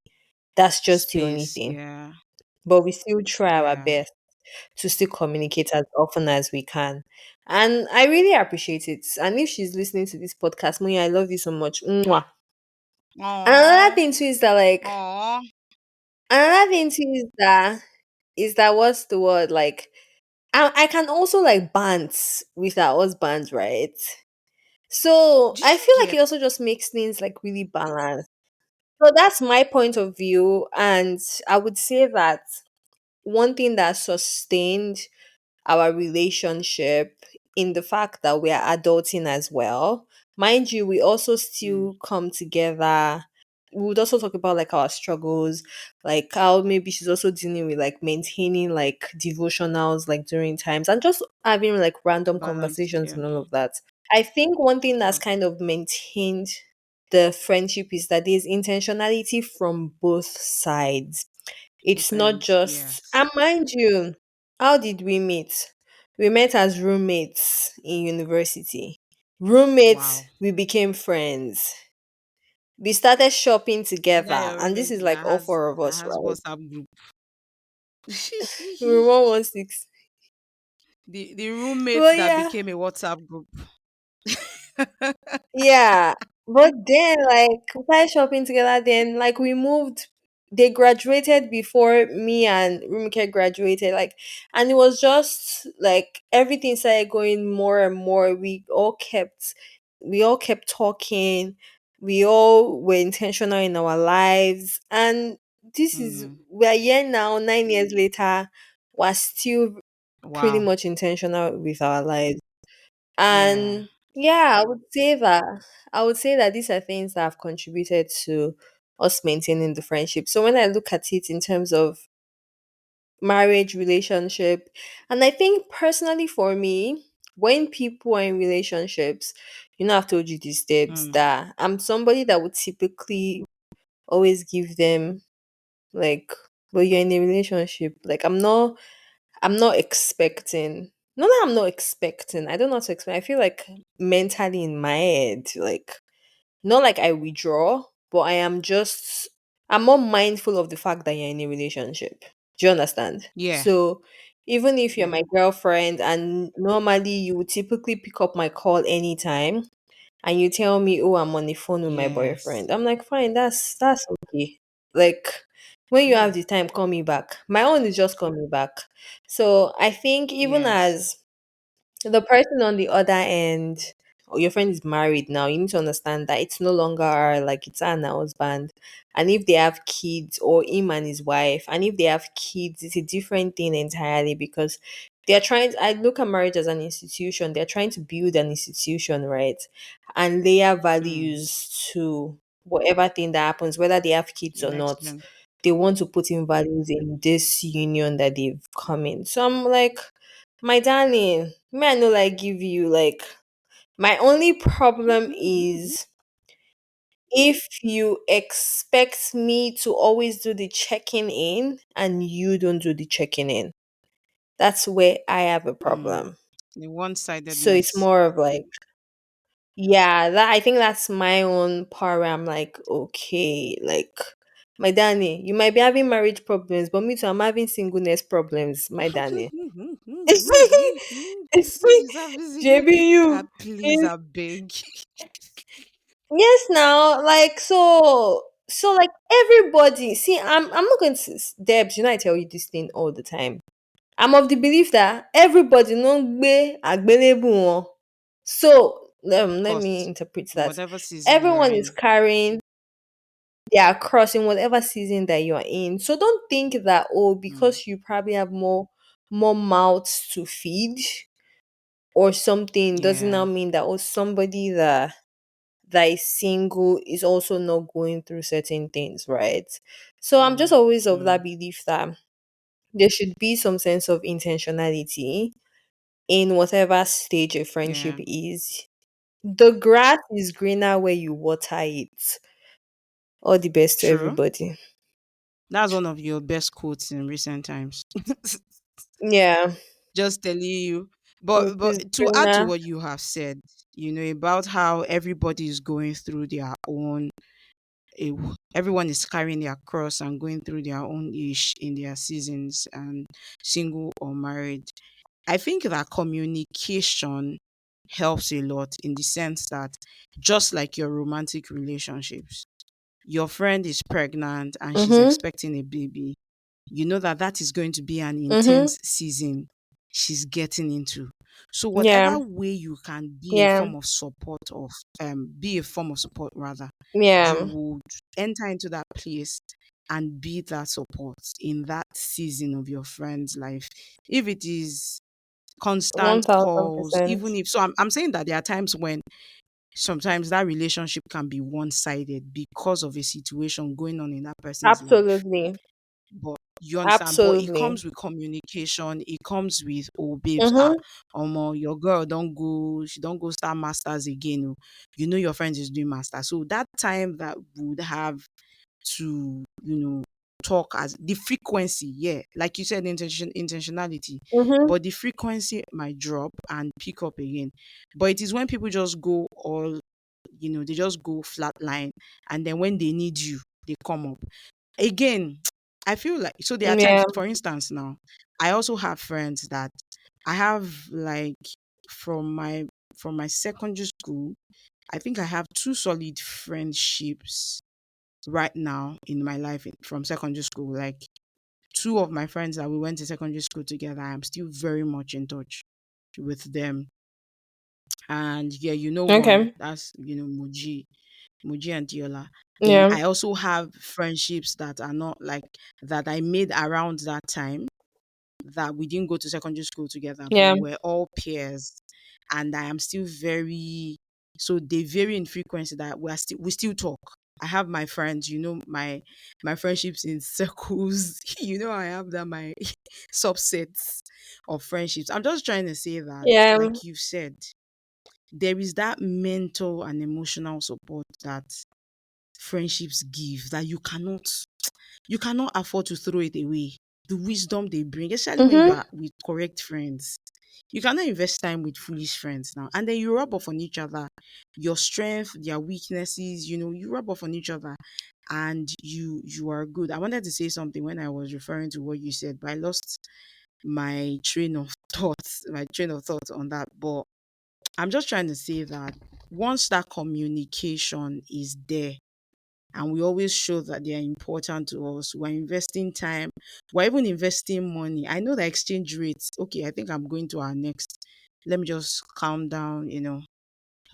Speaker 3: That's just the only
Speaker 2: Space.
Speaker 3: thing.
Speaker 2: Yeah.
Speaker 3: But we still try our
Speaker 2: Yeah.
Speaker 3: best to still communicate as often as we can. And I really appreciate it. And if she's listening to this podcast, Moya, I love you so much. Mwah. And another
Speaker 2: Aww.
Speaker 3: thing too is that like
Speaker 2: Aww.
Speaker 3: another thing too is that what's the word? Like I can also like bant with our husband, right? So
Speaker 2: Do
Speaker 3: I
Speaker 2: you
Speaker 3: feel like
Speaker 2: get?
Speaker 3: it also just makes things like really balanced. So that's my point of view. And I would say that one thing that sustained our relationship in the fact that we are adulting as well. Mind you, we also
Speaker 2: Mm.
Speaker 3: still come together. We would also talk about like our struggles, like how maybe she's also dealing with like maintaining like devotionals like during times and just having like random
Speaker 2: Balance.
Speaker 3: conversations
Speaker 2: Yeah.
Speaker 3: and all of that. I think one thing
Speaker 2: Of
Speaker 3: that's
Speaker 2: course.
Speaker 3: kind of maintained the friendship is that there's intentionality from both sides. It's
Speaker 2: Both
Speaker 3: not
Speaker 2: ends.
Speaker 3: just,
Speaker 2: Yes.
Speaker 3: and mind you, how did we meet? We met as roommates in university. Roommates,
Speaker 2: Wow.
Speaker 3: we became friends. We started shopping
Speaker 2: That
Speaker 3: together,
Speaker 2: your
Speaker 3: and this
Speaker 2: roommate
Speaker 3: is like all four of
Speaker 2: that
Speaker 3: us,
Speaker 2: has
Speaker 3: right?
Speaker 2: WhatsApp group.
Speaker 3: We were 116.
Speaker 2: The roommates
Speaker 3: Well,
Speaker 2: that
Speaker 3: yeah.
Speaker 2: became a WhatsApp group.
Speaker 3: Yeah, but then like we started shopping together. Then like we moved. They graduated before me and Rumike graduated. Like, and it was just like everything started going more and more. We all kept talking. We all were intentional in our lives, and this is
Speaker 2: Mm.
Speaker 3: we are here now. 9 years later, we're still pretty
Speaker 2: Wow.
Speaker 3: much intentional with our lives.
Speaker 2: Yeah.
Speaker 3: And yeah, I would say that these are things that have contributed to us maintaining the friendship. So when I look at it in terms of marriage, relationship, and I think personally for me, when people are in relationships, I've told you these steps
Speaker 2: Mm.
Speaker 3: that I'm somebody that would typically always give them like, but you're in a relationship. Like I'm not expecting. No, no, I'm not expecting. I don't know what to expect. I feel like mentally in my head, like not like I withdraw, but I'm more mindful of the fact that you're in a relationship. Do you understand?
Speaker 2: Yeah.
Speaker 3: So even if you're
Speaker 2: Yeah.
Speaker 3: my girlfriend and normally you would typically pick up my call anytime and you tell me, oh, I'm on the phone with my
Speaker 2: Yes.
Speaker 3: boyfriend, I'm like, fine, that's okay. Like when you
Speaker 2: Yeah.
Speaker 3: have the time, call me back. My own is just call me back. So I think even
Speaker 2: Yes.
Speaker 3: as the person on the other end, or your friend is married now, you need to understand that it's no longer like it's her and her husband. And if they have kids, or him and his wife, and if they have kids, it's a different thing entirely because I look at marriage as an institution. They're trying to build an institution, right? And layer
Speaker 2: Mm.
Speaker 3: values to whatever thing that happens, whether they have kids or
Speaker 2: Next
Speaker 3: not.
Speaker 2: gen.
Speaker 3: They want to put in values in this union that they've come in. So I'm like, my darling, may I know like give you like my only problem is if you expect me to always do the checking in and you don't do the checking in. That's where I have a
Speaker 2: Mm.
Speaker 3: problem.
Speaker 2: The
Speaker 3: So it's
Speaker 2: one-sidedness.
Speaker 3: more of like, yeah, that I think that's my own part where I'm like, okay, like my Danny, you might be having marriage problems, but me too, I'm having singleness problems, my Danny.
Speaker 2: Please, Abisi.
Speaker 3: JB,
Speaker 2: Ah,
Speaker 3: you.
Speaker 2: please, I beg.
Speaker 3: Yes, now, like so like everybody. See, I'm not going to Debs, I tell you this thing all the time. I'm of the belief that everybody no gbe agbelebu wọn. So
Speaker 2: Of
Speaker 3: let me
Speaker 2: course,
Speaker 3: interpret
Speaker 2: in
Speaker 3: that.
Speaker 2: whatever season you are
Speaker 3: Everyone is
Speaker 2: in.
Speaker 3: carrying their cross in whatever season that you're in. So don't think that, oh,
Speaker 2: Mm.
Speaker 3: because you probably have more mouths to feed or something doesn't now
Speaker 2: Yeah.
Speaker 3: mean that, oh, somebody that is single is also not going through certain things, right? So I'm just
Speaker 2: Mm.
Speaker 3: always of that
Speaker 2: Mm.
Speaker 3: belief that there should be some sense of intentionality in whatever stage a friendship
Speaker 2: Yeah.
Speaker 3: is. The grass is greener where you water it. All the best to
Speaker 2: True.
Speaker 3: everybody.
Speaker 2: That's one of your best quotes in recent times.
Speaker 3: Yeah,
Speaker 2: Just telling you.
Speaker 3: it is
Speaker 2: But to add to
Speaker 3: greener.
Speaker 2: what you have said, about how everybody is going through their own everyone is carrying their cross and going through their own ish in their seasons, and single or married. I think that communication helps a lot in the sense that just like your romantic relationships, your friend is pregnant and she's
Speaker 3: Mm-hmm.
Speaker 2: expecting a baby, you know that that is going to be an
Speaker 3: Mm-hmm.
Speaker 2: intense season she's getting into. So
Speaker 3: Yeah.
Speaker 2: whatever way you can be a
Speaker 3: Yeah.
Speaker 2: form of support of be a form of support rather, you
Speaker 3: Yeah.
Speaker 2: would enter into that place and be that support in that season of your friend's life. If it is
Speaker 3: One
Speaker 2: constant
Speaker 3: thousand
Speaker 2: calls,
Speaker 3: percent.
Speaker 2: even if so, I'm saying that there are times when sometimes that relationship can be one-sided because of a situation going on in that person's life.
Speaker 3: Absolutely.
Speaker 2: But you understand, but it
Speaker 3: Absolutely.
Speaker 2: comes with communication, it comes with, oh babes,
Speaker 3: Mm-hmm.
Speaker 2: your girl don't go, she don't go start masters again, oh. You know your friend is doing master, so that time that would have to, talk, as the frequency, yeah, like you said, intentionality,
Speaker 3: Mm-hmm.
Speaker 2: but the frequency might drop and pick up again. But it is when people just go all, they just go flatline, and then when they need you, they come up again. I feel like, so there are times,
Speaker 3: Yeah.
Speaker 2: for instance, now I also have friends that I have, like, from my secondary school. I think I have two solid friendships right now in my life from secondary school. Like, two of my friends that we went to secondary school together, I'm still very much in touch with them. And yeah, one,
Speaker 3: Okay.
Speaker 2: that's, Muji and Diola. Then
Speaker 3: Yeah.
Speaker 2: I also have friendships that are not like that I made around that time, that we didn't go to secondary school together, but
Speaker 3: Yeah.
Speaker 2: we were all peers. And I am still very, so they vary in frequency that we still talk. I have my friends, my friendships in circles. I have that my subsets of friendships. I'm just trying to say that,
Speaker 3: Yeah.
Speaker 2: like you said, there is that mental and emotional support that friendships give that you cannot afford to throw it away. The wisdom they bring, especially when you
Speaker 3: Mm-hmm.
Speaker 2: are with correct friends. You cannot invest time with foolish friends now. And then you rub off on each other. Your strength, their weaknesses, you rub off on each other and you are good. I wanted to say something when I was referring to what you said, but I lost my train of thought on that. But I'm just trying to say that once that communication is there, and we always show that they are important to us. We're investing time, we're even investing money. I know the exchange rates. Okay, I think I'm going to our next. Let me just calm down,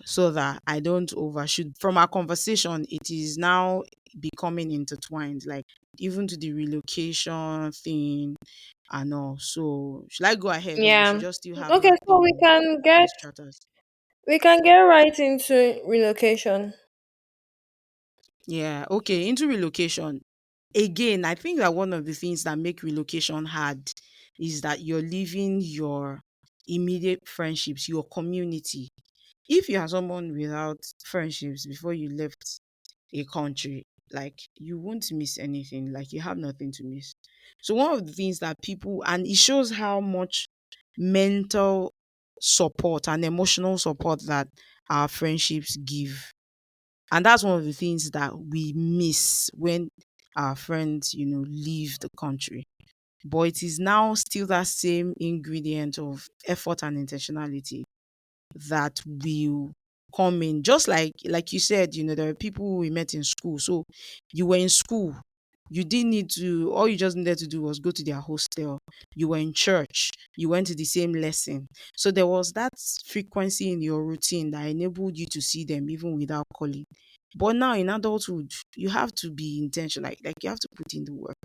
Speaker 2: so that I don't overshoot. From our conversation, it is now becoming intertwined, like even to the relocation thing and all. So, should I go ahead or we should
Speaker 3: Yeah.
Speaker 2: just still have
Speaker 3: Okay,
Speaker 2: like
Speaker 3: so we can get
Speaker 2: those chatters?
Speaker 3: right into relocation.
Speaker 2: Yeah, okay, into relocation. Again, I think that one of the things that make relocation hard is that you're leaving your immediate friendships, your community. If you are someone without friendships before you left a country, like you won't miss anything, like you have nothing to miss. So one of the things that people, and it shows how much mental support and emotional support that our friendships give, and that's one of the things that we miss when our friends, leave the country. But it is now still that same ingredient of effort and intentionality that will come in. Just like you said, there are people who we met in school. So you were in school. You didn't need to, all you just needed to do was go to their hostel. You were in church. You went to the same lesson. So there was that frequency in your routine that enabled you to see them even without calling. But now in adulthood, you have to be intentional. Like you have to put in the work.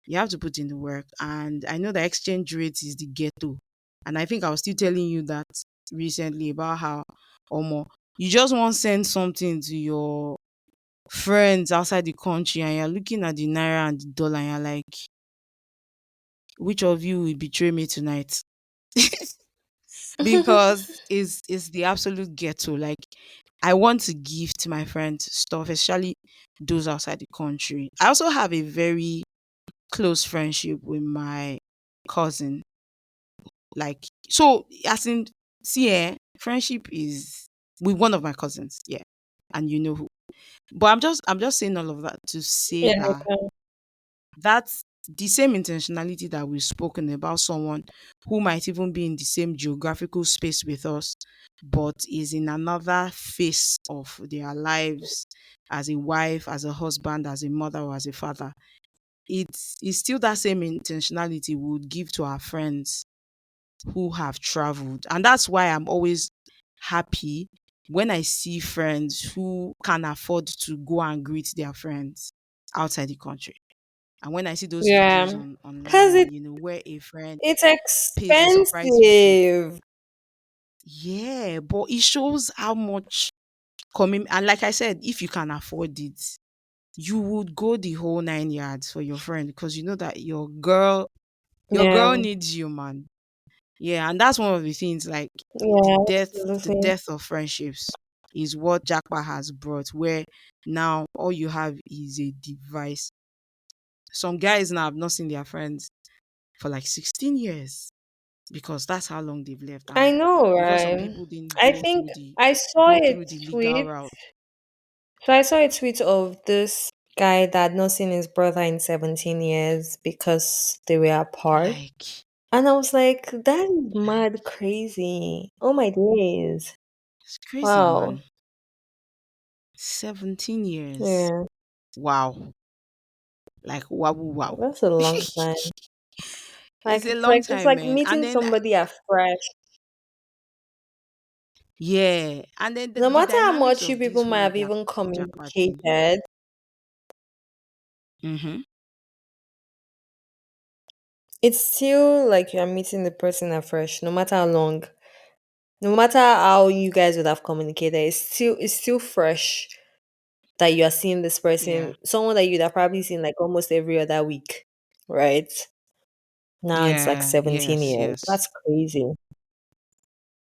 Speaker 2: You have to put in the work. And I know the exchange rate is the ghetto. And I think I was still telling you that recently about how Omo, you just want to send something to your friends outside the country and you're looking at the naira and the dollar and you're like, which of you will betray me tonight? Because it's the absolute ghetto. Like I want to gift my friends stuff, especially those outside the country. I also have a very close friendship with my cousin. Like so as in see friendship is with one of my cousins, yeah. And you know who. But I'm just saying all of that to say
Speaker 3: Yeah,
Speaker 2: that
Speaker 3: okay.
Speaker 2: that's the same intentionality that we've spoken about someone who might even be in the same geographical space with us, but is in another phase of their lives as a wife, as a husband, as a mother, or as a father. It's still that same intentionality we would give to our friends who have traveled. And that's why I'm always happy when I see friends who can afford to go and greet their friends outside the country. And when I see those videos
Speaker 3: Yeah.
Speaker 2: on
Speaker 3: Cause
Speaker 2: online, where a friend
Speaker 3: it's
Speaker 2: pays a surprise visit.
Speaker 3: expensive.
Speaker 2: Yeah, but it shows how much coming, and like I said, if you can afford it, you would go the whole 9 yards for your friend because you know that your girl
Speaker 3: Yeah.
Speaker 2: needs you, man. Yeah, and that's one of the things like the
Speaker 3: Yeah,
Speaker 2: death the
Speaker 3: absolutely.
Speaker 2: death of friendships is what Jackpot has brought, where now all you have is a device. Some guys now have not seen their friends for like 16 years because that's how long they've left,
Speaker 3: I
Speaker 2: and
Speaker 3: know,
Speaker 2: because some
Speaker 3: right?
Speaker 2: people didn't
Speaker 3: I
Speaker 2: go
Speaker 3: think
Speaker 2: through the
Speaker 3: I saw
Speaker 2: go
Speaker 3: a
Speaker 2: through the legal
Speaker 3: tweet.
Speaker 2: route.
Speaker 3: So I saw a tweet of this guy that had not seen his brother in 17 years because they were apart.
Speaker 2: Like,
Speaker 3: And I was like, that is mad crazy. Oh my days.
Speaker 2: it's crazy,
Speaker 3: Wow.
Speaker 2: man. 17 years.
Speaker 3: Yeah.
Speaker 2: Wow. Like wow wow.
Speaker 3: That's a long time.
Speaker 2: It's a
Speaker 3: It's
Speaker 2: long
Speaker 3: like it's
Speaker 2: time,
Speaker 3: like
Speaker 2: man. And
Speaker 3: meeting
Speaker 2: then
Speaker 3: somebody afresh.
Speaker 2: yeah, and then the,
Speaker 3: No
Speaker 2: the
Speaker 3: matter how
Speaker 2: dynamics
Speaker 3: much you
Speaker 2: of
Speaker 3: people
Speaker 2: this
Speaker 3: might
Speaker 2: whole
Speaker 3: have even
Speaker 2: Jackpot thing.
Speaker 3: communicated,
Speaker 2: Mm-hmm.
Speaker 3: it's still like you're meeting the person afresh, no matter how long. No matter how you guys would have communicated, it's still fresh. that you are seeing this
Speaker 2: Yeah.
Speaker 3: person, someone that you'd have probably seen like almost every other week, right? Now it's like
Speaker 2: Yeah.
Speaker 3: 17
Speaker 2: Yes.
Speaker 3: years.
Speaker 2: Yes.
Speaker 3: That's crazy.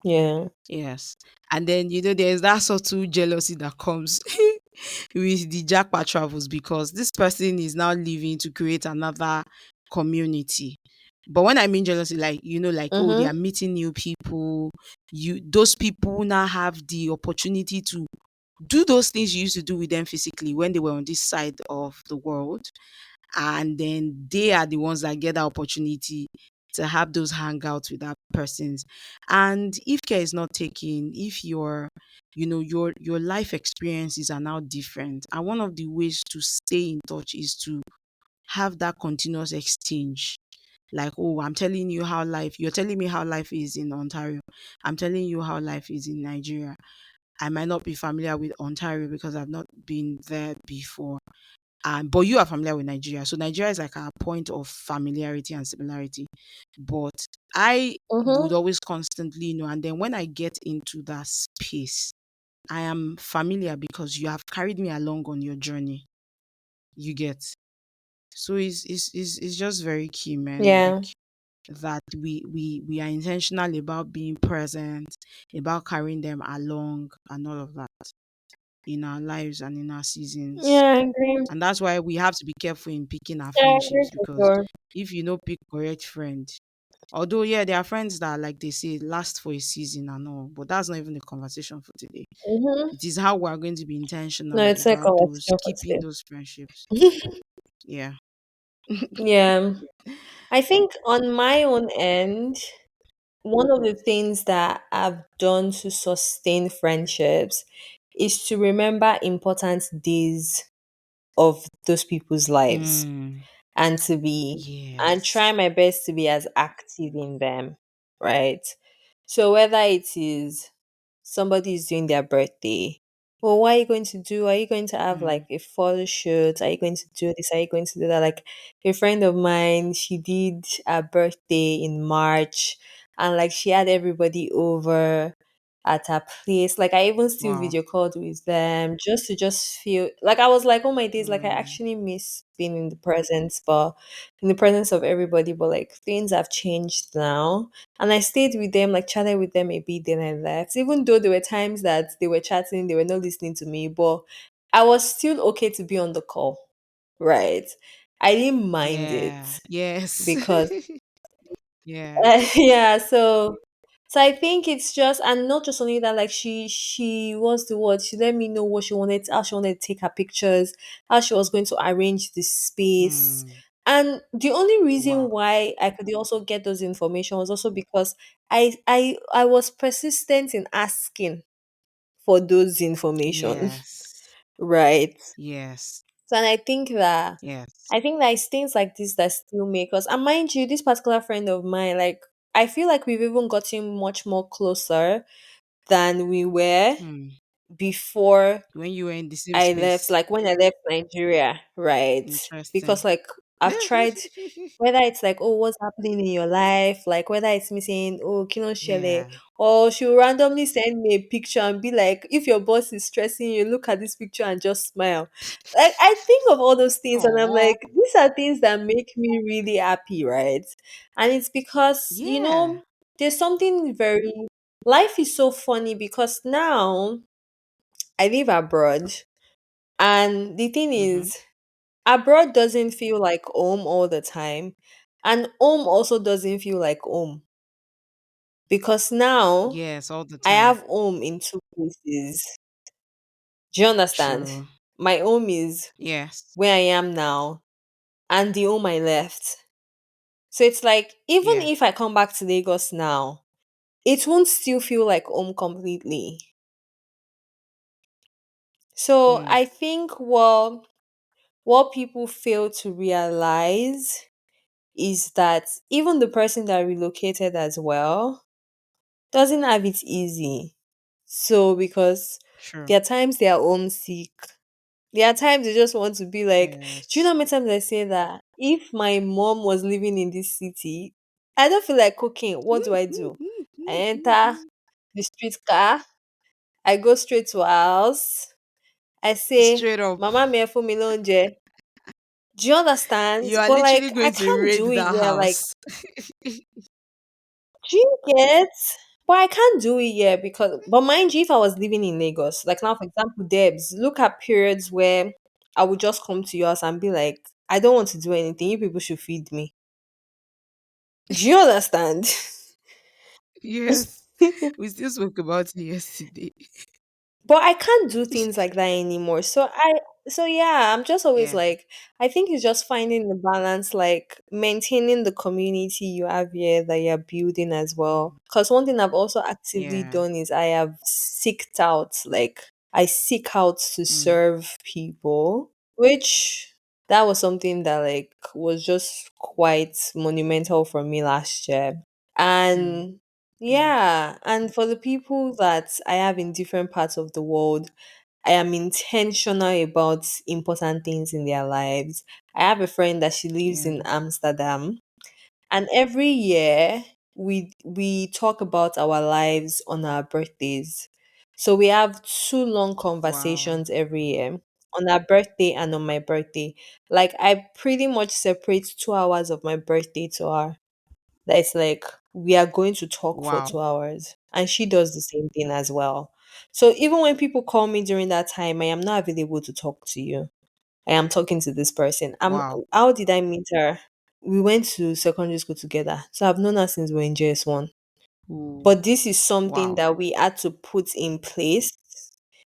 Speaker 3: Yeah.
Speaker 2: Yes. And then there's that subtle jealousy that comes with the jackpot travels because this person is now leaving to create another community. But when I mean jealousy, like like oh, they are
Speaker 3: Mm-hmm.
Speaker 2: meeting new people. Those people now have the opportunity to do those things you used to do with them physically when they were on this side of the world, and then they are the ones that get that opportunity to have those hangouts with that persons. And if care is not taken, if your life experiences are now different, and one of the ways to stay in touch is to have that continuous exchange. Like, oh, I'm telling you how life, you're telling me how life is in Ontario. I'm telling you how life is in Nigeria. I might not be familiar with Ontario because I've not been there before. But you are familiar with Nigeria. So Nigeria is like a point of familiarity and similarity. But I would
Speaker 3: Mm-hmm.
Speaker 2: always constantly know. And then when I get into that space, I am familiar because you have carried me along on your journey. You get. So it's just very key, man. Like
Speaker 3: Yeah.
Speaker 2: that we are intentional about being present, about carrying them along and all of that in our lives and in our seasons.
Speaker 3: Yeah, I agree.
Speaker 2: And that's why we have to be careful in picking our
Speaker 3: Yeah, I agree
Speaker 2: friendships
Speaker 3: for
Speaker 2: because
Speaker 3: sure.
Speaker 2: if you know pick correct friend, although yeah, there are friends that like they say last for a season and all, but that's not even the conversation for today.
Speaker 3: Mm-hmm.
Speaker 2: It is how we are going to be
Speaker 3: No,
Speaker 2: intentional
Speaker 3: it's like
Speaker 2: about
Speaker 3: our
Speaker 2: those keeping
Speaker 3: for
Speaker 2: those friendships.
Speaker 3: today.
Speaker 2: Yeah.
Speaker 3: Yeah. I think on my own end, one of the things that I've done to sustain friendships is to remember important days of those people's lives
Speaker 2: Mm,
Speaker 3: and to be and try
Speaker 2: yes.
Speaker 3: my best to be as active in them, right? So whether it is somebody is doing their birthday, well, what are you going to do? Are you going to have like
Speaker 2: Mm,
Speaker 3: a photo shoot? Are you going to do this? Are you going to do that? Like a friend of mine, she did a birthday in March and like she had everybody over at her place. Like I even still
Speaker 2: wow.
Speaker 3: video called with them just to just feel like I was like, oh my days, like I
Speaker 2: Mm,
Speaker 3: actually miss being in the presence, but in the presence of everybody. But like things have changed now. And I stayed with them, like chatted with them a bit, then I left. Even though there were times that they were chatting, they were not listening to me, but I was still okay to be on the call. Right. I didn't mind it
Speaker 2: yeah. Yes.
Speaker 3: because
Speaker 2: yeah.
Speaker 3: yeah, so I think it's just and not just only that, like she was the word, she let me know what she wanted, how she wanted to take her pictures, how she was going to arrange the space.
Speaker 2: Mm,
Speaker 3: And the only reason
Speaker 2: wow.
Speaker 3: why I could also get those information was also because I was persistent in asking for those information.
Speaker 2: Yes.
Speaker 3: Right.
Speaker 2: Yes.
Speaker 3: So and
Speaker 2: Yes.
Speaker 3: I think that it's things like this that still make us. And mind you, this particular friend of mine, like I feel like we've even gotten much more closer than we were
Speaker 2: Hmm.
Speaker 3: before
Speaker 2: When you were in the same
Speaker 3: I left,
Speaker 2: space.
Speaker 3: like when I left Nigeria, right? Because
Speaker 2: Interesting.
Speaker 3: like I've tried whether it's like, oh, what's happening in your life, like whether it's me saying, oh, Kino Shele,
Speaker 2: yeah.
Speaker 3: or she'll randomly send me a picture and be like, if your boss is stressing you, look at this picture and just smile. Like I think of all those things and I'm
Speaker 2: Oh.
Speaker 3: like, these are things that make me really happy, right? And it's because,
Speaker 2: Yeah.
Speaker 3: there's something very life is so funny because now I live abroad and the thing
Speaker 2: Mm-hmm.
Speaker 3: is abroad doesn't feel like home all the time and home also doesn't feel like home because now
Speaker 2: Yes, all the
Speaker 3: I
Speaker 2: time.
Speaker 3: have home in two places. Do you understand?
Speaker 2: True.
Speaker 3: My home is
Speaker 2: Yes.
Speaker 3: where I am now and the home I left. So it's like even
Speaker 2: Yeah.
Speaker 3: if I come back to Lagos now, it won't still feel like home completely. So
Speaker 2: Hmm.
Speaker 3: I think what people fail to realize is that even the person that relocated as well doesn't have it easy. So because
Speaker 2: True.
Speaker 3: there are times they are homesick. There are times they just want to be like, do you know
Speaker 2: Yes.
Speaker 3: how many times I say that if my mom was living in this city, I don't feel like cooking. What do I do? I enter the street car, I go straight to her house, I say,
Speaker 2: Straight up.
Speaker 3: Mama me fún mi lóúnjẹ. Do you understand?
Speaker 2: You are
Speaker 3: But
Speaker 2: literally
Speaker 3: like, I
Speaker 2: going to
Speaker 3: can't
Speaker 2: raid
Speaker 3: do it.
Speaker 2: that
Speaker 3: Yeah, like,
Speaker 2: house.
Speaker 3: do you get? But I can't do it yet because, but mind you, if I was living in Lagos, like now, for example, Debs, look at periods where I would just come to yours and be like, I don't want to do anything. You people should feed me. Do you understand?
Speaker 2: Yes. We still spoke about it yesterday.
Speaker 3: But I can't do things like that anymore. So yeah, I'm just always
Speaker 2: Yeah.
Speaker 3: like I think it's just finding the balance, like maintaining the community you have here that you're building as well. Because one thing I've also actively
Speaker 2: Yeah.
Speaker 3: done is I have seeked out, like I seek out to
Speaker 2: Mm,
Speaker 3: serve people, which that was something that like was just quite monumental for me last year.
Speaker 2: mm,
Speaker 3: And
Speaker 2: mm.
Speaker 3: yeah, and for the people that I have in different parts of the world, I am intentional about important things in their lives. I have a friend that she lives
Speaker 2: Yeah.
Speaker 3: in Amsterdam, and every year we talk about our lives on our birthdays. So we have two long
Speaker 2: Wow.
Speaker 3: conversations every year on our birthday and on my birthday. Like I pretty much separate 2 hours of my birthday to her that it's like we are going to talk for
Speaker 2: Wow.
Speaker 3: 2 hours. And she does the same thing as well. So even when people call me during that time, I am not available to talk to you. I am talking to this person.
Speaker 2: Wow.
Speaker 3: How did I meet her? We went to secondary school together. So I've known her since we were in JS1.
Speaker 2: Ooh.
Speaker 3: But this is something
Speaker 2: Wow.
Speaker 3: that we had to put in place.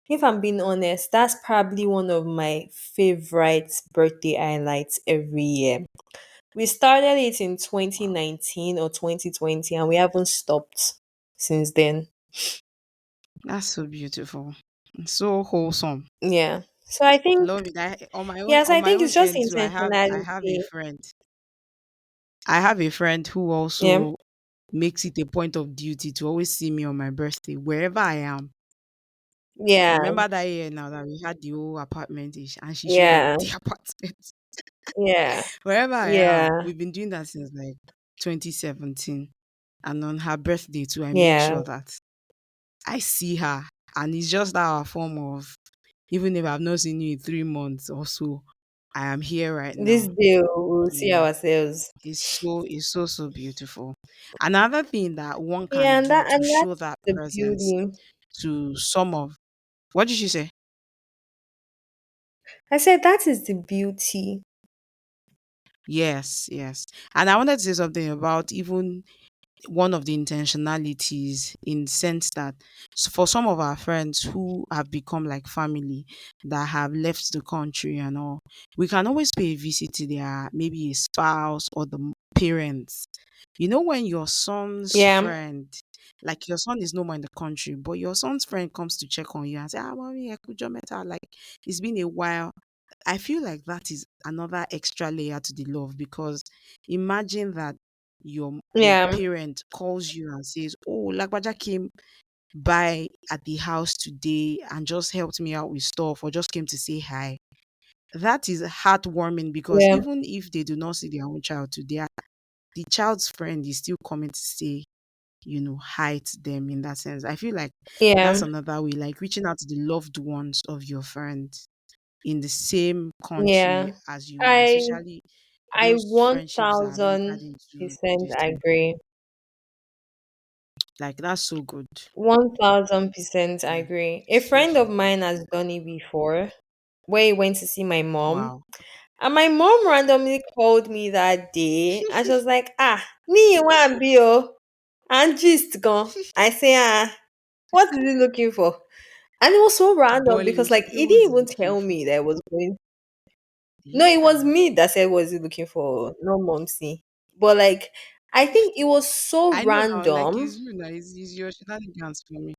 Speaker 3: If I'm being honest, that's probably one of my favorite birthday highlights every year. We started it in
Speaker 2: Wow.
Speaker 3: 2019 or 2020 and we haven't stopped since then.
Speaker 2: That's so beautiful. It's so wholesome.
Speaker 3: Yeah. So I think
Speaker 2: Love it. I on my own
Speaker 3: yes,
Speaker 2: on
Speaker 3: I
Speaker 2: my
Speaker 3: think
Speaker 2: own
Speaker 3: it's just
Speaker 2: end too. I have a
Speaker 3: intentionality.
Speaker 2: friend. I have a friend who
Speaker 3: Yeah.
Speaker 2: also makes it a point of duty to always see me on my birthday, wherever I am.
Speaker 3: Yeah.
Speaker 2: Remember that year now that we had the whole apartment ish and she showed up
Speaker 3: Yeah.
Speaker 2: at the apartment.
Speaker 3: Yeah.
Speaker 2: Wherever I am,
Speaker 3: Yeah.
Speaker 2: we've been doing that since like 2017. And on her birthday too, I make
Speaker 3: Yeah.
Speaker 2: sure that I see her. And it's just our form of, even if I've not seen you in 3 months or so, I am here right
Speaker 3: This
Speaker 2: now.
Speaker 3: day we'll
Speaker 2: You
Speaker 3: see
Speaker 2: know,
Speaker 3: ourselves.
Speaker 2: it's so beautiful. Another thing that one
Speaker 3: Yeah,
Speaker 2: can do to
Speaker 3: and
Speaker 2: show
Speaker 3: that's
Speaker 2: that
Speaker 3: the
Speaker 2: presence
Speaker 3: beauty.
Speaker 2: to some of, what did you say?
Speaker 3: I said that is the beauty.
Speaker 2: Yes, yes. And I wanted to say something about even one of the intentionalities in sense that for some of our friends who have become like family that have left the country and all, we can always pay a visit to their maybe a spouse or the parents. You know, when your son's
Speaker 3: Yeah.
Speaker 2: friend, like your son is no more in the country, but your son's friend comes to check on you and say, "Ah, mommy, I could join better." Like it's been a while. I feel like that is another extra layer to the love because imagine that your
Speaker 3: Yeah.
Speaker 2: parent calls you and says, "Oh, Lagbaja came by at the house today and just helped me out with stuff or just came to say hi." That is heartwarming because
Speaker 3: Yeah.
Speaker 2: even if they do not see their own child today, the child's friend is still coming to say, hi to them in that sense. I feel like that's
Speaker 3: Yeah.
Speaker 2: another way, like reaching out to the loved ones of your friend in the same country
Speaker 3: Yeah.
Speaker 2: as you are,
Speaker 3: I
Speaker 2: especially
Speaker 3: I
Speaker 2: those friendships that are later into
Speaker 3: 1000%
Speaker 2: distant.
Speaker 3: agree.
Speaker 2: Like that's so good.
Speaker 3: 1000%
Speaker 2: Yeah,
Speaker 3: agree. A
Speaker 2: so
Speaker 3: friend of
Speaker 2: so good.
Speaker 3: mine has done it before where he went to see my mom.
Speaker 2: Wow.
Speaker 3: And my mom randomly called me that day and she was like, me you want be and just gone. I say, what is he looking for? And it was so random
Speaker 2: Balling.
Speaker 3: because
Speaker 2: She
Speaker 3: like
Speaker 2: said,
Speaker 3: he
Speaker 2: "What's
Speaker 3: didn't
Speaker 2: he
Speaker 3: even
Speaker 2: looking
Speaker 3: tell
Speaker 2: for?"
Speaker 3: me that I was going. No, it was
Speaker 2: Yeah.
Speaker 3: me that said what is he looking for, no momsy. But like I think it was so
Speaker 2: I know now. Like
Speaker 3: random.
Speaker 2: it's you now. It's your shenanigans for me.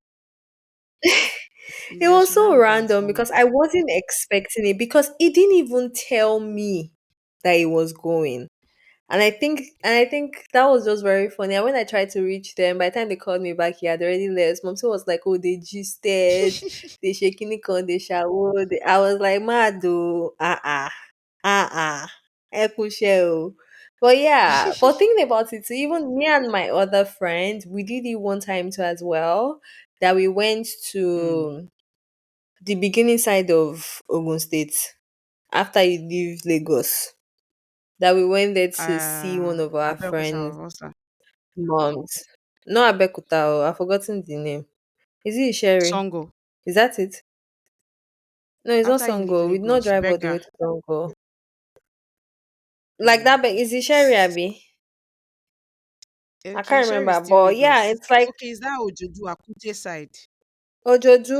Speaker 2: It's
Speaker 3: It
Speaker 2: your
Speaker 3: was so
Speaker 2: shenanigans
Speaker 3: random
Speaker 2: for me.
Speaker 3: because I wasn't expecting it because he didn't even tell me that he was going. And I think that was just very funny. And when I tried to reach them, by the time they called me back, he had already left. Mom was like, "Oh, they gisted, they shaking it on, they showered." I was like, "Mado, ekushel." But yeah, but thinking about it, so even me and my other friend, we did it one time too as well. That we went
Speaker 2: Mm.
Speaker 3: to the beginning side of Ogun State after you leave Lagos. That we went there to see one of our
Speaker 2: Abeokuta,
Speaker 3: friends'
Speaker 2: what's that?
Speaker 3: moms. Not Abekuta, I've forgotten the name. Is it Sherry?
Speaker 2: Songo.
Speaker 3: Is that it? No, it's not
Speaker 2: After you leave
Speaker 3: Songo. We did not
Speaker 2: Lagos,
Speaker 3: drive all the way
Speaker 2: Beggar.
Speaker 3: to Songo. Like
Speaker 2: Mm.
Speaker 3: that, is it Sherry Abby? I
Speaker 2: Okay,
Speaker 3: can't
Speaker 2: Sherry is
Speaker 3: remember,
Speaker 2: still
Speaker 3: but yeah,
Speaker 2: Lagos.
Speaker 3: it's like
Speaker 2: Okay, is that Ojodu Akute side?
Speaker 3: Ojodu.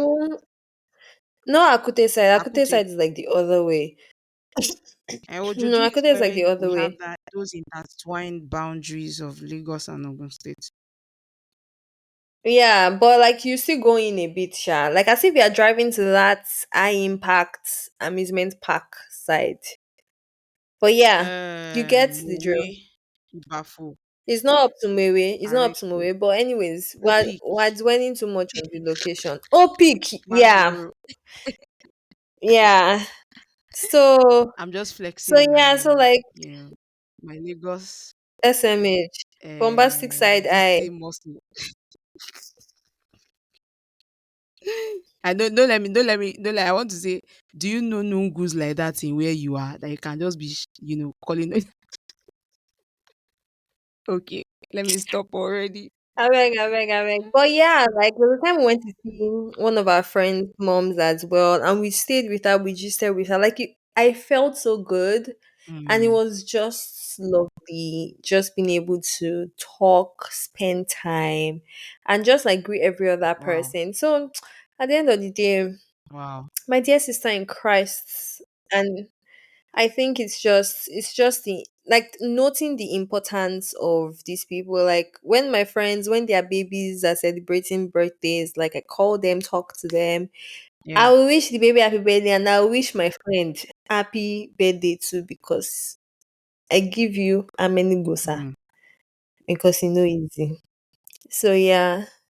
Speaker 3: No, Akute side. Akute
Speaker 2: Akute.
Speaker 3: side is like the other way.
Speaker 2: And
Speaker 3: No,
Speaker 2: Ojodu is
Speaker 3: Akute is like
Speaker 2: where
Speaker 3: the other
Speaker 2: we have
Speaker 3: way.
Speaker 2: that those intertwined boundaries of Lagos and Ogun State.
Speaker 3: Yeah, but like you still go in a bit, sha. Like as if you are driving to that high impact amusement park side. But yeah, you get the drill.
Speaker 2: Mowe, Ibafo,
Speaker 3: It's not up to Mewe. It's not up to
Speaker 2: Areko,
Speaker 3: Mewe. But anyways,
Speaker 2: Opik,
Speaker 3: we're dwelling too much on the location. Oh, peak. Yeah.
Speaker 2: Mangoro.
Speaker 3: Yeah. So
Speaker 2: I'm just
Speaker 3: so
Speaker 2: flexing
Speaker 3: yeah, so
Speaker 2: my,
Speaker 3: like
Speaker 2: my Lagos,
Speaker 3: SMH. Bombastic side
Speaker 2: this
Speaker 3: eye.
Speaker 2: thing muscle. I don't let. I want to say, do you know nungus like that in where you are that you can just be, calling it? Okay, let me stop already.
Speaker 3: I beg. But yeah, like there was a time we went to see one of our friends' moms as well, and we stayed with her. We just stayed with her. Like I felt so good, and it
Speaker 2: Mm,
Speaker 3: was just lovely, just being able to talk, spend time, and just like greet every other
Speaker 2: wow,
Speaker 3: person. So at the end of the day,
Speaker 2: wow,
Speaker 3: my dear sister in Christ, and I think it's just the like noting the importance of these people. Like when my friends, when their babies are celebrating birthdays, like I call them, talk to them. I
Speaker 2: yeah.
Speaker 3: will wish the baby happy birthday and I will wish my friend happy birthday too because I give you a many gosa
Speaker 2: Mm,
Speaker 3: because you know easy.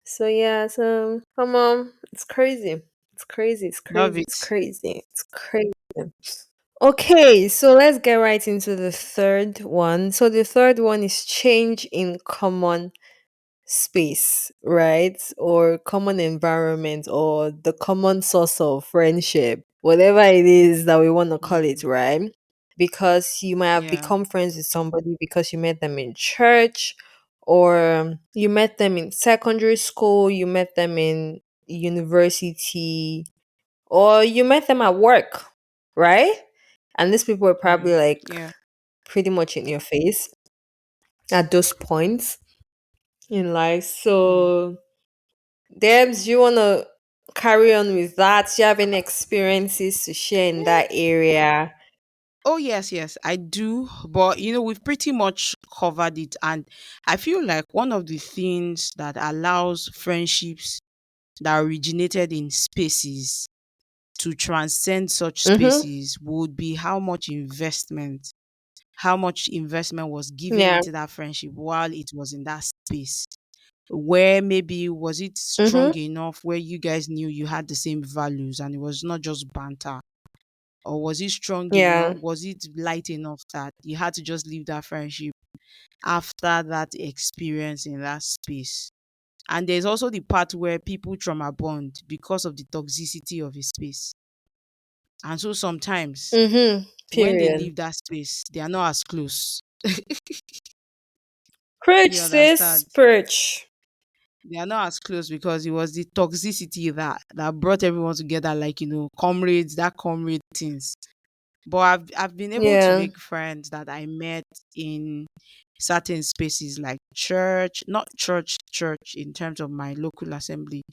Speaker 3: So yeah. So come on. It's crazy. It's crazy. It's
Speaker 2: love
Speaker 3: crazy. It's
Speaker 2: it.
Speaker 3: crazy. It's crazy. Okay, so let's get right into the third one. So the third one is change in common space, right? Or common environment or the common source of friendship, whatever it is that we want to call it,
Speaker 2: Mm,
Speaker 3: right? Because you might have
Speaker 2: yeah,
Speaker 3: become friends with somebody because you met them in church or you met them in secondary school, you met them in university, or you met them at work, right? And these people were probably like
Speaker 2: yeah.
Speaker 3: pretty much in your face at those points in life.
Speaker 2: Mm.
Speaker 3: So, Debs, you want to carry on with that? Do you have any experiences to share in that area?
Speaker 2: Oh yes, yes, I do. But we've pretty much covered it, and I feel like one of the things that allows friendships that originated in spaces to transcend such
Speaker 3: Mm-hmm.
Speaker 2: spaces would be how much investment was given
Speaker 3: Yeah.
Speaker 2: into that friendship while it was in that space. Where maybe was it
Speaker 3: Mm-hmm.
Speaker 2: strong enough where you guys knew you had the same values and it was not just banter? Or was it strong enough?
Speaker 3: Yeah.
Speaker 2: Was it light enough that you had to just leave that friendship after that experience in that space? And there's also the part where people trauma bond because of the toxicity of a space. And so sometimes
Speaker 3: Mm-hmm.
Speaker 2: when they
Speaker 3: Period.
Speaker 2: leave that space, they are not as close.
Speaker 3: Preach,
Speaker 2: You
Speaker 3: sis.
Speaker 2: understand?
Speaker 3: Preach.
Speaker 2: They are not as close because it was the toxicity that brought everyone together, like comrades, that comrade things. But I've been able to
Speaker 3: Yeah.
Speaker 2: make friends that I met in certain spaces like church, not church in terms of my local assembly,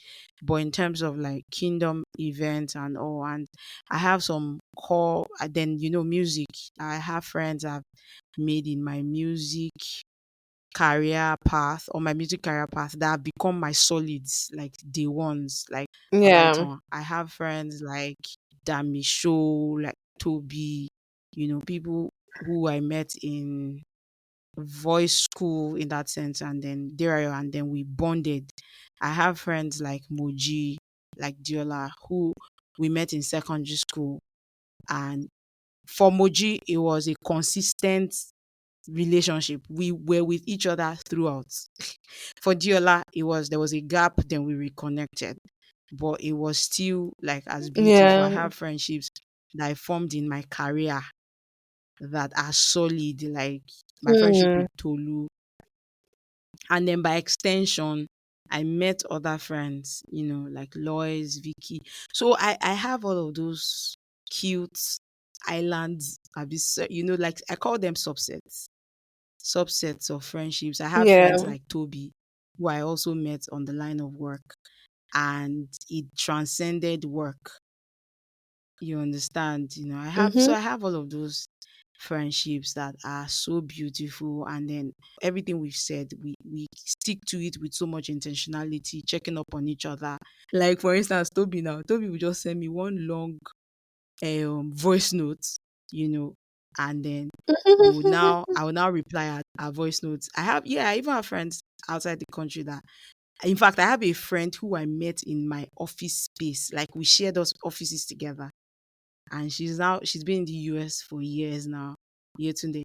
Speaker 2: but in terms of like kingdom events and all. And I have some core, then music. I have friends I've made in my music career path or my music career path that have become my solids, like the ones. Like, all right,
Speaker 3: Yeah.
Speaker 2: I have friends like Dami Show, like Toby, people who I met in voice school in that sense, and then there and then we bonded. I have friends like Moji, like Diola, who we met in secondary school. And for Moji, it was a consistent relationship. We were with each other throughout. For Diola, there was a gap, then we reconnected. but it was still like as beautiful. I
Speaker 3: Yeah.
Speaker 2: have friendships that I formed in my career that are solid, like my friendship
Speaker 3: Hmm.
Speaker 2: with Tolu. And then by extension, I met other friends, like Lois, Vicky. So I have all of those cute islands, like I call them subsets of friendships. I have friends
Speaker 3: Yeah.
Speaker 2: like Toby, who I also met on the line of work, and it transcended work. You understand?
Speaker 3: Mm-hmm.
Speaker 2: I have all of those friendships that are so beautiful, and then everything we've said, we stick to it with so much intentionality, checking up on each other. Like for instance, Toby will just send me one long voice note, you know, and then I will now reply our voice notes. I even have friends outside the country that, in fact, I have a friend who I met in my office space. Like we shared those offices together, and she's been in the US for years now. Yetunde.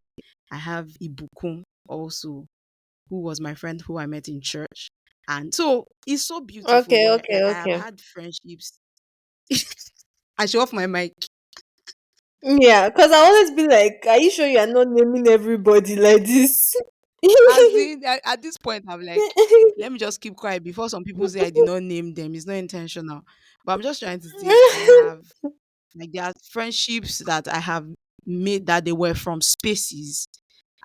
Speaker 2: I have Ibukun also, who was my friend who I met in church. And so it's so beautiful.
Speaker 3: Okay,
Speaker 2: Where
Speaker 3: okay,
Speaker 2: like I have
Speaker 3: okay.
Speaker 2: had friendships. I show off my mic.
Speaker 3: Yeah, because I always be like, are you sure you are not naming everybody like this?
Speaker 2: As in, at this point, I'm like, let me just keep quiet before some people say I did not name them. It's not intentional. But I'm just trying to say I have, like, there are friendships that I have made that they were from spaces,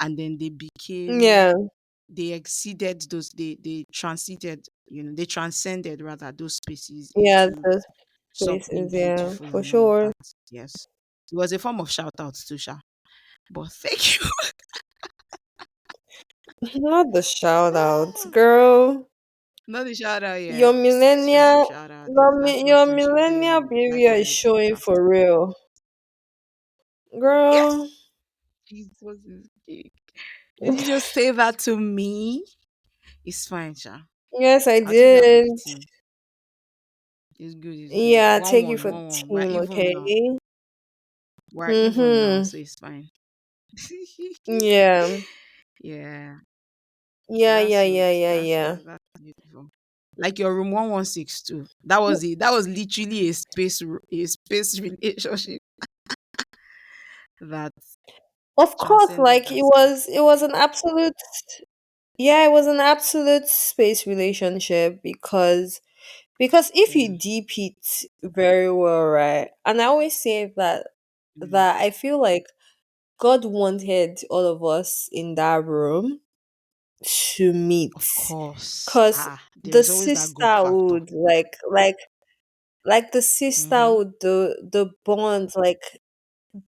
Speaker 2: and then
Speaker 3: Yeah,
Speaker 2: they exceeded those, they transited, they transcended rather those spaces
Speaker 3: yeah,
Speaker 2: into
Speaker 3: the
Speaker 2: something
Speaker 3: places, yeah,
Speaker 2: beautiful
Speaker 3: for
Speaker 2: and all of
Speaker 3: sure.
Speaker 2: that. Yes. It was a form of shout out to Sha. But thank you.
Speaker 3: Not the shout out, girl.
Speaker 2: Not the shout out, yeah.
Speaker 3: Your
Speaker 2: Expensive
Speaker 3: millennial,
Speaker 2: shout out. International
Speaker 3: your
Speaker 2: Friendship Day
Speaker 3: millennial
Speaker 2: on Life
Speaker 3: behavior is
Speaker 2: Diary
Speaker 3: showing
Speaker 2: podcast.
Speaker 3: for real,
Speaker 2: Yes.
Speaker 3: girl.
Speaker 2: Jesus is big. Did you just say that to me? It's fine, Sha.
Speaker 3: Yes, I
Speaker 2: I'll take that for the
Speaker 3: did.
Speaker 2: team. It's good, it's good.
Speaker 3: Yeah,
Speaker 2: One
Speaker 3: take you
Speaker 2: one,
Speaker 3: for the
Speaker 2: 1-1. We're
Speaker 3: team,
Speaker 2: even
Speaker 3: okay?
Speaker 2: now. We're even now,
Speaker 3: Mm-hmm.
Speaker 2: so it's fine.
Speaker 3: Yeah.
Speaker 2: Yeah.
Speaker 3: Yeah,
Speaker 2: That's
Speaker 3: yeah,
Speaker 2: so
Speaker 3: yeah, yeah,
Speaker 2: that's
Speaker 3: yeah.
Speaker 2: that's beautiful. Like your room 116 too. That was it. That was literally a space relationship that
Speaker 3: Of course,
Speaker 2: transcended
Speaker 3: like
Speaker 2: that space.
Speaker 3: it was an absolute, yeah, it was an absolute space relationship because if you
Speaker 2: Yeah.
Speaker 3: deep it very well, right? And I always say
Speaker 2: Mm.
Speaker 3: that I feel like God wanted all of us in that room to meet,
Speaker 2: Of course.
Speaker 3: because
Speaker 2: Ah, there
Speaker 3: the
Speaker 2: is always that God factor.
Speaker 3: sisterhood, like the
Speaker 2: Mm-hmm.
Speaker 3: sisterhood, the bond, like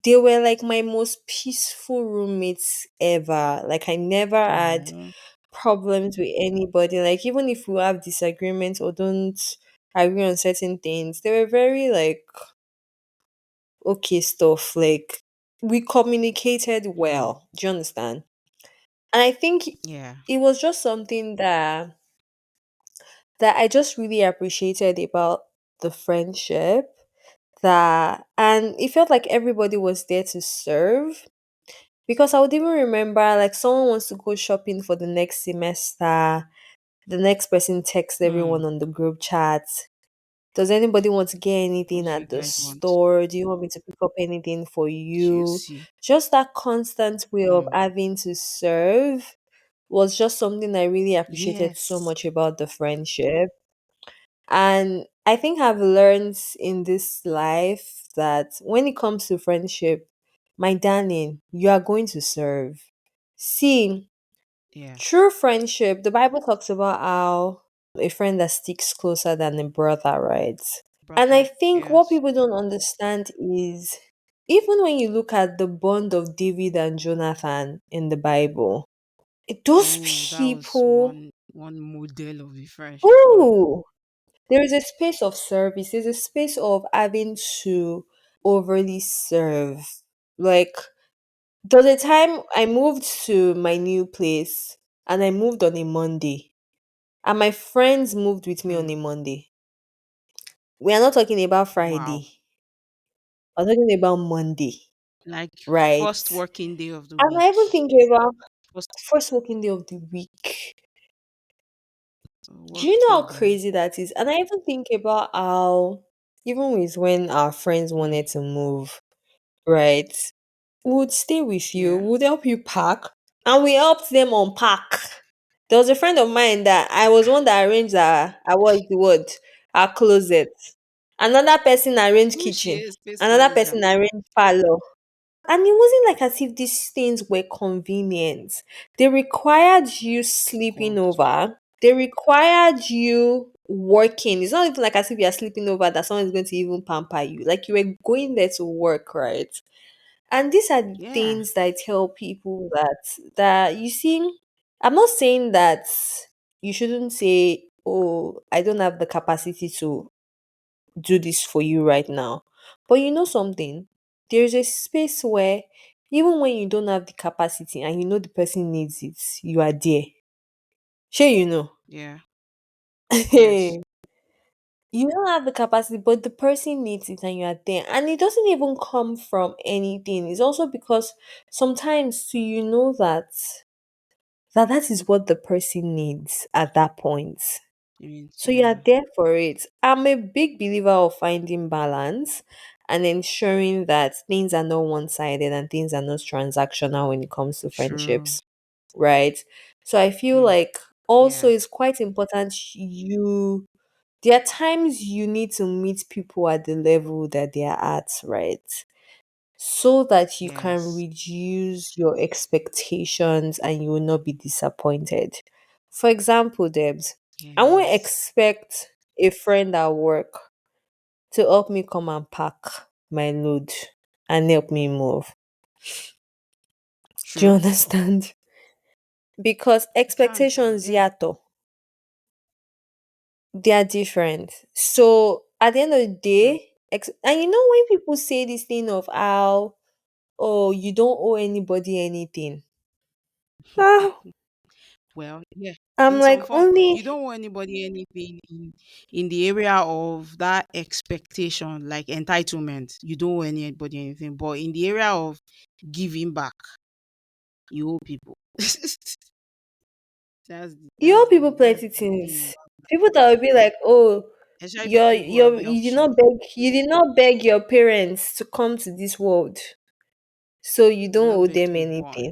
Speaker 3: they were like my most peaceful roommates ever. Like I never had
Speaker 2: Oh,
Speaker 3: problems with anybody. Like even if we have disagreements or don't agree on certain things, they were very like okay stuff. Like we communicated
Speaker 2: mm,
Speaker 3: well. Do you understand? And I think
Speaker 2: yeah.
Speaker 3: it was just something that I just really appreciated about the friendship, that and it felt like everybody was there to serve. Because I would even remember like someone wants to go shopping for the next semester, the next person texts
Speaker 2: Mm.
Speaker 3: everyone on the group chat. Does anybody want to get
Speaker 2: What
Speaker 3: anything
Speaker 2: do you
Speaker 3: at the
Speaker 2: guys want?
Speaker 3: store? Do you want me to pick up anything for you?
Speaker 2: QC.
Speaker 3: Just that constant way of
Speaker 2: Mm.
Speaker 3: having to serve was just something I really appreciated so
Speaker 2: Yes.
Speaker 3: much about the friendship. And I think I've learned in this life that when it comes to friendship, my darling, you are going to serve. See,
Speaker 2: Yeah.
Speaker 3: true friendship, the Bible talks about how a friend that sticks closer than a brother, right? And I
Speaker 2: Brother.
Speaker 3: think what
Speaker 2: Yes.
Speaker 3: people don't understand is even when you look at the bond of David and Jonathan in the Bible, those
Speaker 2: Oh, that was
Speaker 3: people,
Speaker 2: one model of a friendship, man.
Speaker 3: ooh, there is a space of service, there's a space of having to overly serve. Like, there was a time I moved to my new place and I moved on a Monday, and my friends moved with me on
Speaker 2: Mm.
Speaker 3: a Monday. We are not talking about
Speaker 2: Wow.
Speaker 3: Friday, we're talking about Monday,
Speaker 2: Like
Speaker 3: right?
Speaker 2: first working day of the
Speaker 3: And I even
Speaker 2: week.
Speaker 3: think about
Speaker 2: First.
Speaker 3: first working day of the week. Do
Speaker 2: Work
Speaker 3: you know how
Speaker 2: table.
Speaker 3: crazy that is? And I even think about how, even with when our friends
Speaker 2: Mm.
Speaker 3: wanted to move, right? We would stay with you,
Speaker 2: Yeah.
Speaker 3: we would help you pack, and we helped them unpack. There was a friend of mine that I was one that arranged our what's the word? Our closet. Another person arranged
Speaker 2: Who she
Speaker 3: kitchen.
Speaker 2: is? Space
Speaker 3: Another
Speaker 2: manager.
Speaker 3: person arranged parlor. And it wasn't like as if these things were convenient. They required you sleeping
Speaker 2: God.
Speaker 3: over. They required you working. It's not even like as if you're sleeping over that someone is going to even pamper you. Like you were going there to work, right? And these are the
Speaker 2: Yeah.
Speaker 3: things that I tell people that you see, I'm not saying that you shouldn't say, "Oh, I don't have the capacity to do this for you right now." But you know something? There's a space where even when you don't have the capacity and you know the person needs it, you are there. Sure, you know.
Speaker 2: Yeah. Yes.
Speaker 3: You don't have the capacity, but the person needs it and you are there. And it doesn't even come from anything. It's also because sometimes too, you know that is what the person needs at that point.
Speaker 2: You mean,
Speaker 3: So you are
Speaker 2: yeah.
Speaker 3: there for it. I'm a big believer of finding balance and ensuring that things are not one sided and things are not transactional when it comes to
Speaker 2: True.
Speaker 3: friendships, right? So I feel
Speaker 2: Hmm.
Speaker 3: like also
Speaker 2: Yes.
Speaker 3: it's quite important there are times you need to meet people at the level that they are at, right? So that you can
Speaker 2: Yes.
Speaker 3: reduce your expectations and you will not be disappointed. For example, Debs, I won't
Speaker 2: Yes.
Speaker 3: expect a friend at work to help me come and pack my load and help me move. Do you
Speaker 2: True.
Speaker 3: understand? Because
Speaker 2: You can't.
Speaker 3: expectations,
Speaker 2: Yeah.
Speaker 3: yato, they are different. So at the end of the
Speaker 2: True.
Speaker 3: day, and you know when people say this thing of how, oh, you don't owe anybody anything. Ah,
Speaker 2: Well, yeah.
Speaker 3: I'm
Speaker 2: In some
Speaker 3: like
Speaker 2: form, you
Speaker 3: only
Speaker 2: don't owe anybody anything in the area of that expectation, like entitlement. You don't owe anybody anything, but in the area of giving back, you owe people.
Speaker 3: you owe people
Speaker 2: that's
Speaker 3: plenty
Speaker 2: the thing.
Speaker 3: things. People that will be like, oh,
Speaker 2: Especially people who have helped you.
Speaker 3: you did not beg your parents to come to this world, so you
Speaker 2: You
Speaker 3: don't
Speaker 2: not
Speaker 3: owe
Speaker 2: beg to
Speaker 3: them
Speaker 2: be born.
Speaker 3: anything.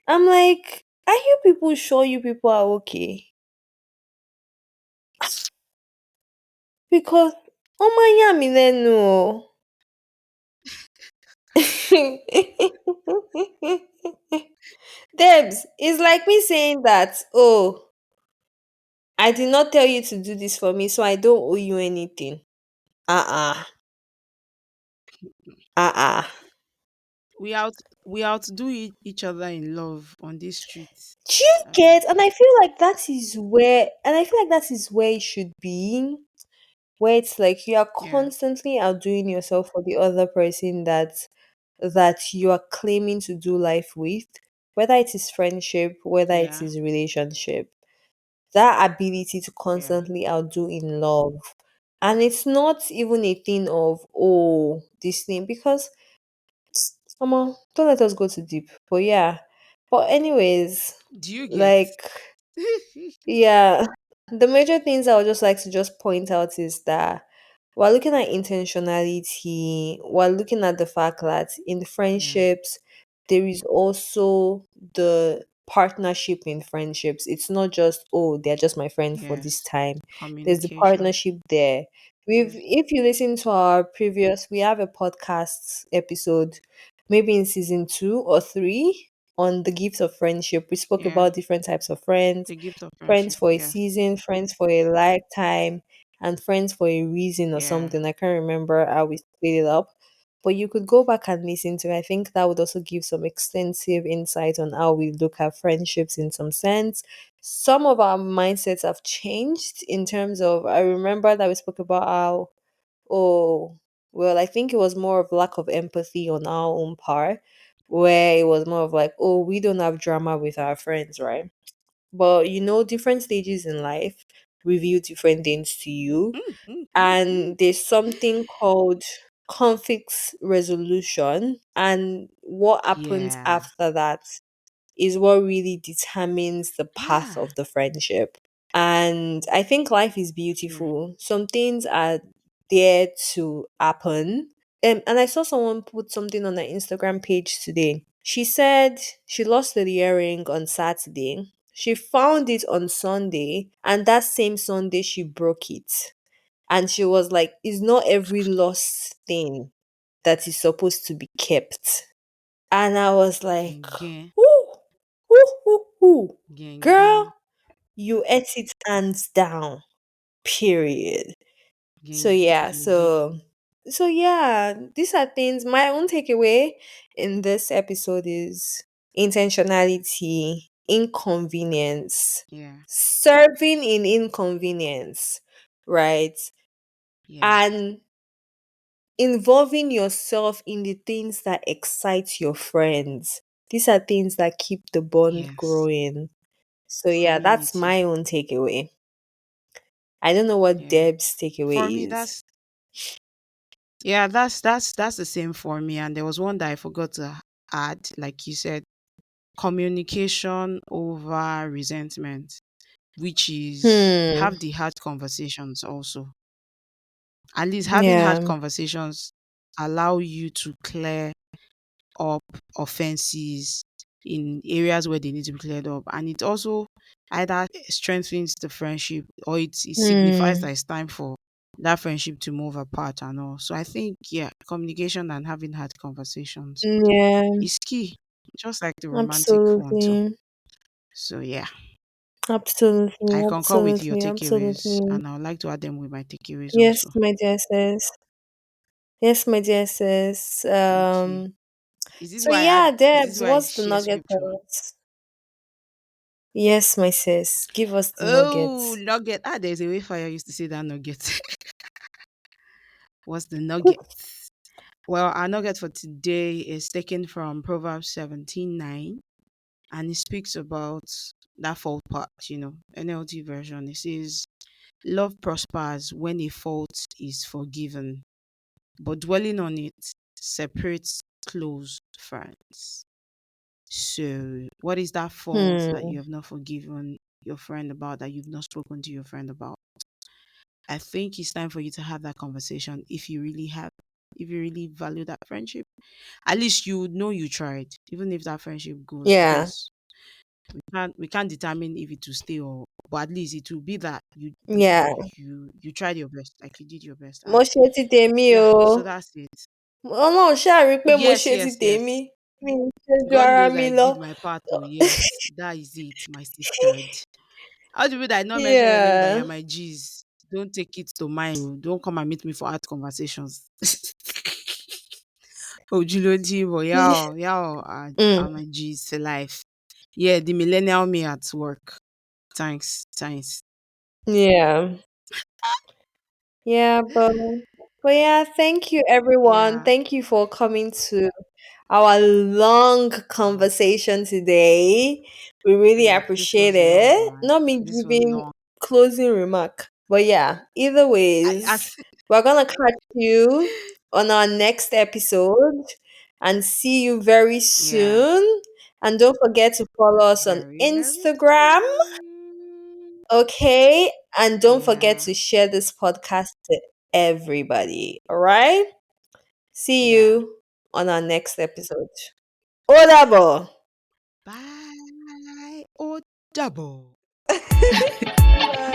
Speaker 3: I'm like, are you people sure you people are okay? Because oh my yummy then no. Debs, it's like me saying that, oh, I did not tell you to do this for me, so I don't owe you anything. Uh-uh. Uh-uh.
Speaker 2: We out we outdo each other in love on these streets.
Speaker 3: Do you
Speaker 2: I beg.
Speaker 3: get? And I feel like that is where it should be. Where it's like you are
Speaker 2: Yeah.
Speaker 3: constantly outdoing yourself for the other person that you are claiming to do life with, whether it is friendship, whether it
Speaker 2: Yeah.
Speaker 3: is relationship. That ability to
Speaker 2: Yeah.
Speaker 3: constantly outdo in love. And it's not even a thing of, oh, this thing, because come on, don't let us go too deep. But yeah. But anyways,
Speaker 2: Do you get?
Speaker 3: like yeah, the major things I would just like to just point out is that we're looking at intentionality, we're looking at the fact that in
Speaker 2: Yeah.
Speaker 3: friendships, there is also the partnership in friendships. It's not just, oh, they're just my friend for this
Speaker 2: Yes.
Speaker 3: time. There's the
Speaker 2: Communication.
Speaker 3: partnership there. If you listen to our previous, we have a podcast episode, maybe in season 2 or 3 on the gift of friendship. We spoke
Speaker 2: Yeah.
Speaker 3: about different types of friends,
Speaker 2: The gift of
Speaker 3: friends
Speaker 2: friendship.
Speaker 3: for a
Speaker 2: Yeah.
Speaker 3: season, friends for a lifetime, and friends for a reason or
Speaker 2: Yeah.
Speaker 3: something. I can't remember how we split it up. But you could go back and listen to it. I think that would also give some extensive insight on how we look at friendships in some sense. Some of our mindsets have changed in terms of, I remember that we spoke about how, oh, well, I think it was more of lack of empathy on our own part, where it was more of like, oh, we don't have drama with our friends, right? But you know, different stages in life reveal different things to you. And there's something called conflict resolution. And what happens
Speaker 2: Yeah.
Speaker 3: after that is what really determines the path
Speaker 2: Yeah.
Speaker 3: of the friendship. And I think life is
Speaker 2: Yeah.
Speaker 3: beautiful. Some things are there to happen. And I saw someone put something on her Instagram page today. She said she lost the earring on Saturday. She found it on Sunday, and that same Sunday she broke it. And she was like, it's not every lost thing that is supposed to be kept. And I was like,
Speaker 2: Again,
Speaker 3: ooh, ooh, ooh, ooh.
Speaker 2: again,
Speaker 3: Girl,
Speaker 2: again,
Speaker 3: you ate it hands down. Period. So
Speaker 2: again,
Speaker 3: yeah,
Speaker 2: again, again.
Speaker 3: so yeah, these are things. My own takeaway in this episode is intentionality, inconvenience,
Speaker 2: Yeah.
Speaker 3: serving in inconvenience, right?
Speaker 2: Yes.
Speaker 3: And involving yourself in the things that excite your friends. These are things that keep the bond
Speaker 2: Yes.
Speaker 3: growing. So yeah, that's
Speaker 2: Community.
Speaker 3: my own takeaway. I don't know what
Speaker 2: Yeah.
Speaker 3: Deb's
Speaker 2: For me,
Speaker 3: takeaway is.
Speaker 2: that's yeah, that's the same for me. And there was one that I forgot to add, like you said, communication over resentment, which is
Speaker 3: Hmm.
Speaker 2: have the hard conversations also. At least having hard
Speaker 3: Yeah.
Speaker 2: conversations allow you to clear up offenses in areas where they need to be cleared up. And it also either strengthens the friendship or it signifies
Speaker 3: Hmm.
Speaker 2: that it's time for that friendship to move apart and all. So I think, yeah, communication and having hard conversations
Speaker 3: Yeah.
Speaker 2: is key, just like the romantic one too.
Speaker 3: Absolutely.
Speaker 2: So yeah,
Speaker 3: Absolutely.
Speaker 2: I concur with your
Speaker 3: Absolutely.
Speaker 2: takeaways
Speaker 3: Absolutely.
Speaker 2: and I would like to add them with my takeaways
Speaker 3: Yes,
Speaker 2: also.
Speaker 3: my dear sis. Yes, my dear sis.
Speaker 2: Okay.
Speaker 3: So yeah,
Speaker 2: Is this
Speaker 3: Debs,
Speaker 2: why I
Speaker 3: what's the
Speaker 2: share
Speaker 3: nugget
Speaker 2: scripture?
Speaker 3: for us? Yes, my sis. Give us the
Speaker 2: Oh,
Speaker 3: nuggets.
Speaker 2: nugget. Ah, there's a way fire used to say that nugget. What's the nugget? Well, our nugget for today is taken from Proverbs 17:9, and it speaks about that fault part, NLT version. It says, love prospers when a fault is forgiven, but dwelling on it separates close friends. So, what is that fault that
Speaker 3: Hmm.
Speaker 2: you have not forgiven your friend about, that you've not spoken to your friend about? I think it's time for you to have that conversation if you really value that friendship. At least you would know you tried, even if that friendship goes,
Speaker 3: Yeah.
Speaker 2: because we can't determine if it will stay, or but at least it will be that
Speaker 3: Yeah.
Speaker 2: you tried your best, like you did your best.
Speaker 3: Mo
Speaker 2: And
Speaker 3: ṣe ti tèmi
Speaker 2: yeah,
Speaker 3: o.
Speaker 2: so that's it.
Speaker 3: Ọlọ́run ṣáà rí i pé mo
Speaker 2: Yes,
Speaker 3: ṣe ti
Speaker 2: yes,
Speaker 3: tèmi.
Speaker 2: yes.
Speaker 3: Mi ò ṣe ju
Speaker 2: God
Speaker 3: ara
Speaker 2: knows
Speaker 3: mi
Speaker 2: I
Speaker 3: lọ.
Speaker 2: did my part. Oh yes, that is it, my sister. How do you that I not mention your name, that you're
Speaker 3: Yeah.
Speaker 2: my G's? Don't take it to mind. Oh. Don't come and meet me for art conversations. Oh, Juloji, but yeah, yeah,
Speaker 3: Mm.
Speaker 2: I'm my G's to life. Yeah, the millennial me at work. Thanks, thanks.
Speaker 3: Yeah. Yeah, but yeah, thank you everyone.
Speaker 2: Yeah,
Speaker 3: Thank you for coming to our long
Speaker 2: wow.
Speaker 3: conversation today. We really
Speaker 2: This
Speaker 3: appreciate
Speaker 2: was long,
Speaker 3: it.
Speaker 2: man.
Speaker 3: Not me
Speaker 2: This was
Speaker 3: giving
Speaker 2: long.
Speaker 3: closing remark. But yeah, either
Speaker 2: I
Speaker 3: ways, we're gonna catch you on our next episode and see you very
Speaker 2: yeah,
Speaker 3: soon. And don't forget to follow us on
Speaker 2: very, very
Speaker 3: Instagram.
Speaker 2: soon.
Speaker 3: Okay. And don't forget
Speaker 2: Yeah,
Speaker 3: to share this podcast to everybody. All right. See
Speaker 2: yeah.
Speaker 3: you on our next episode. Odabo.
Speaker 2: Bye. Oh, double.
Speaker 3: Bye.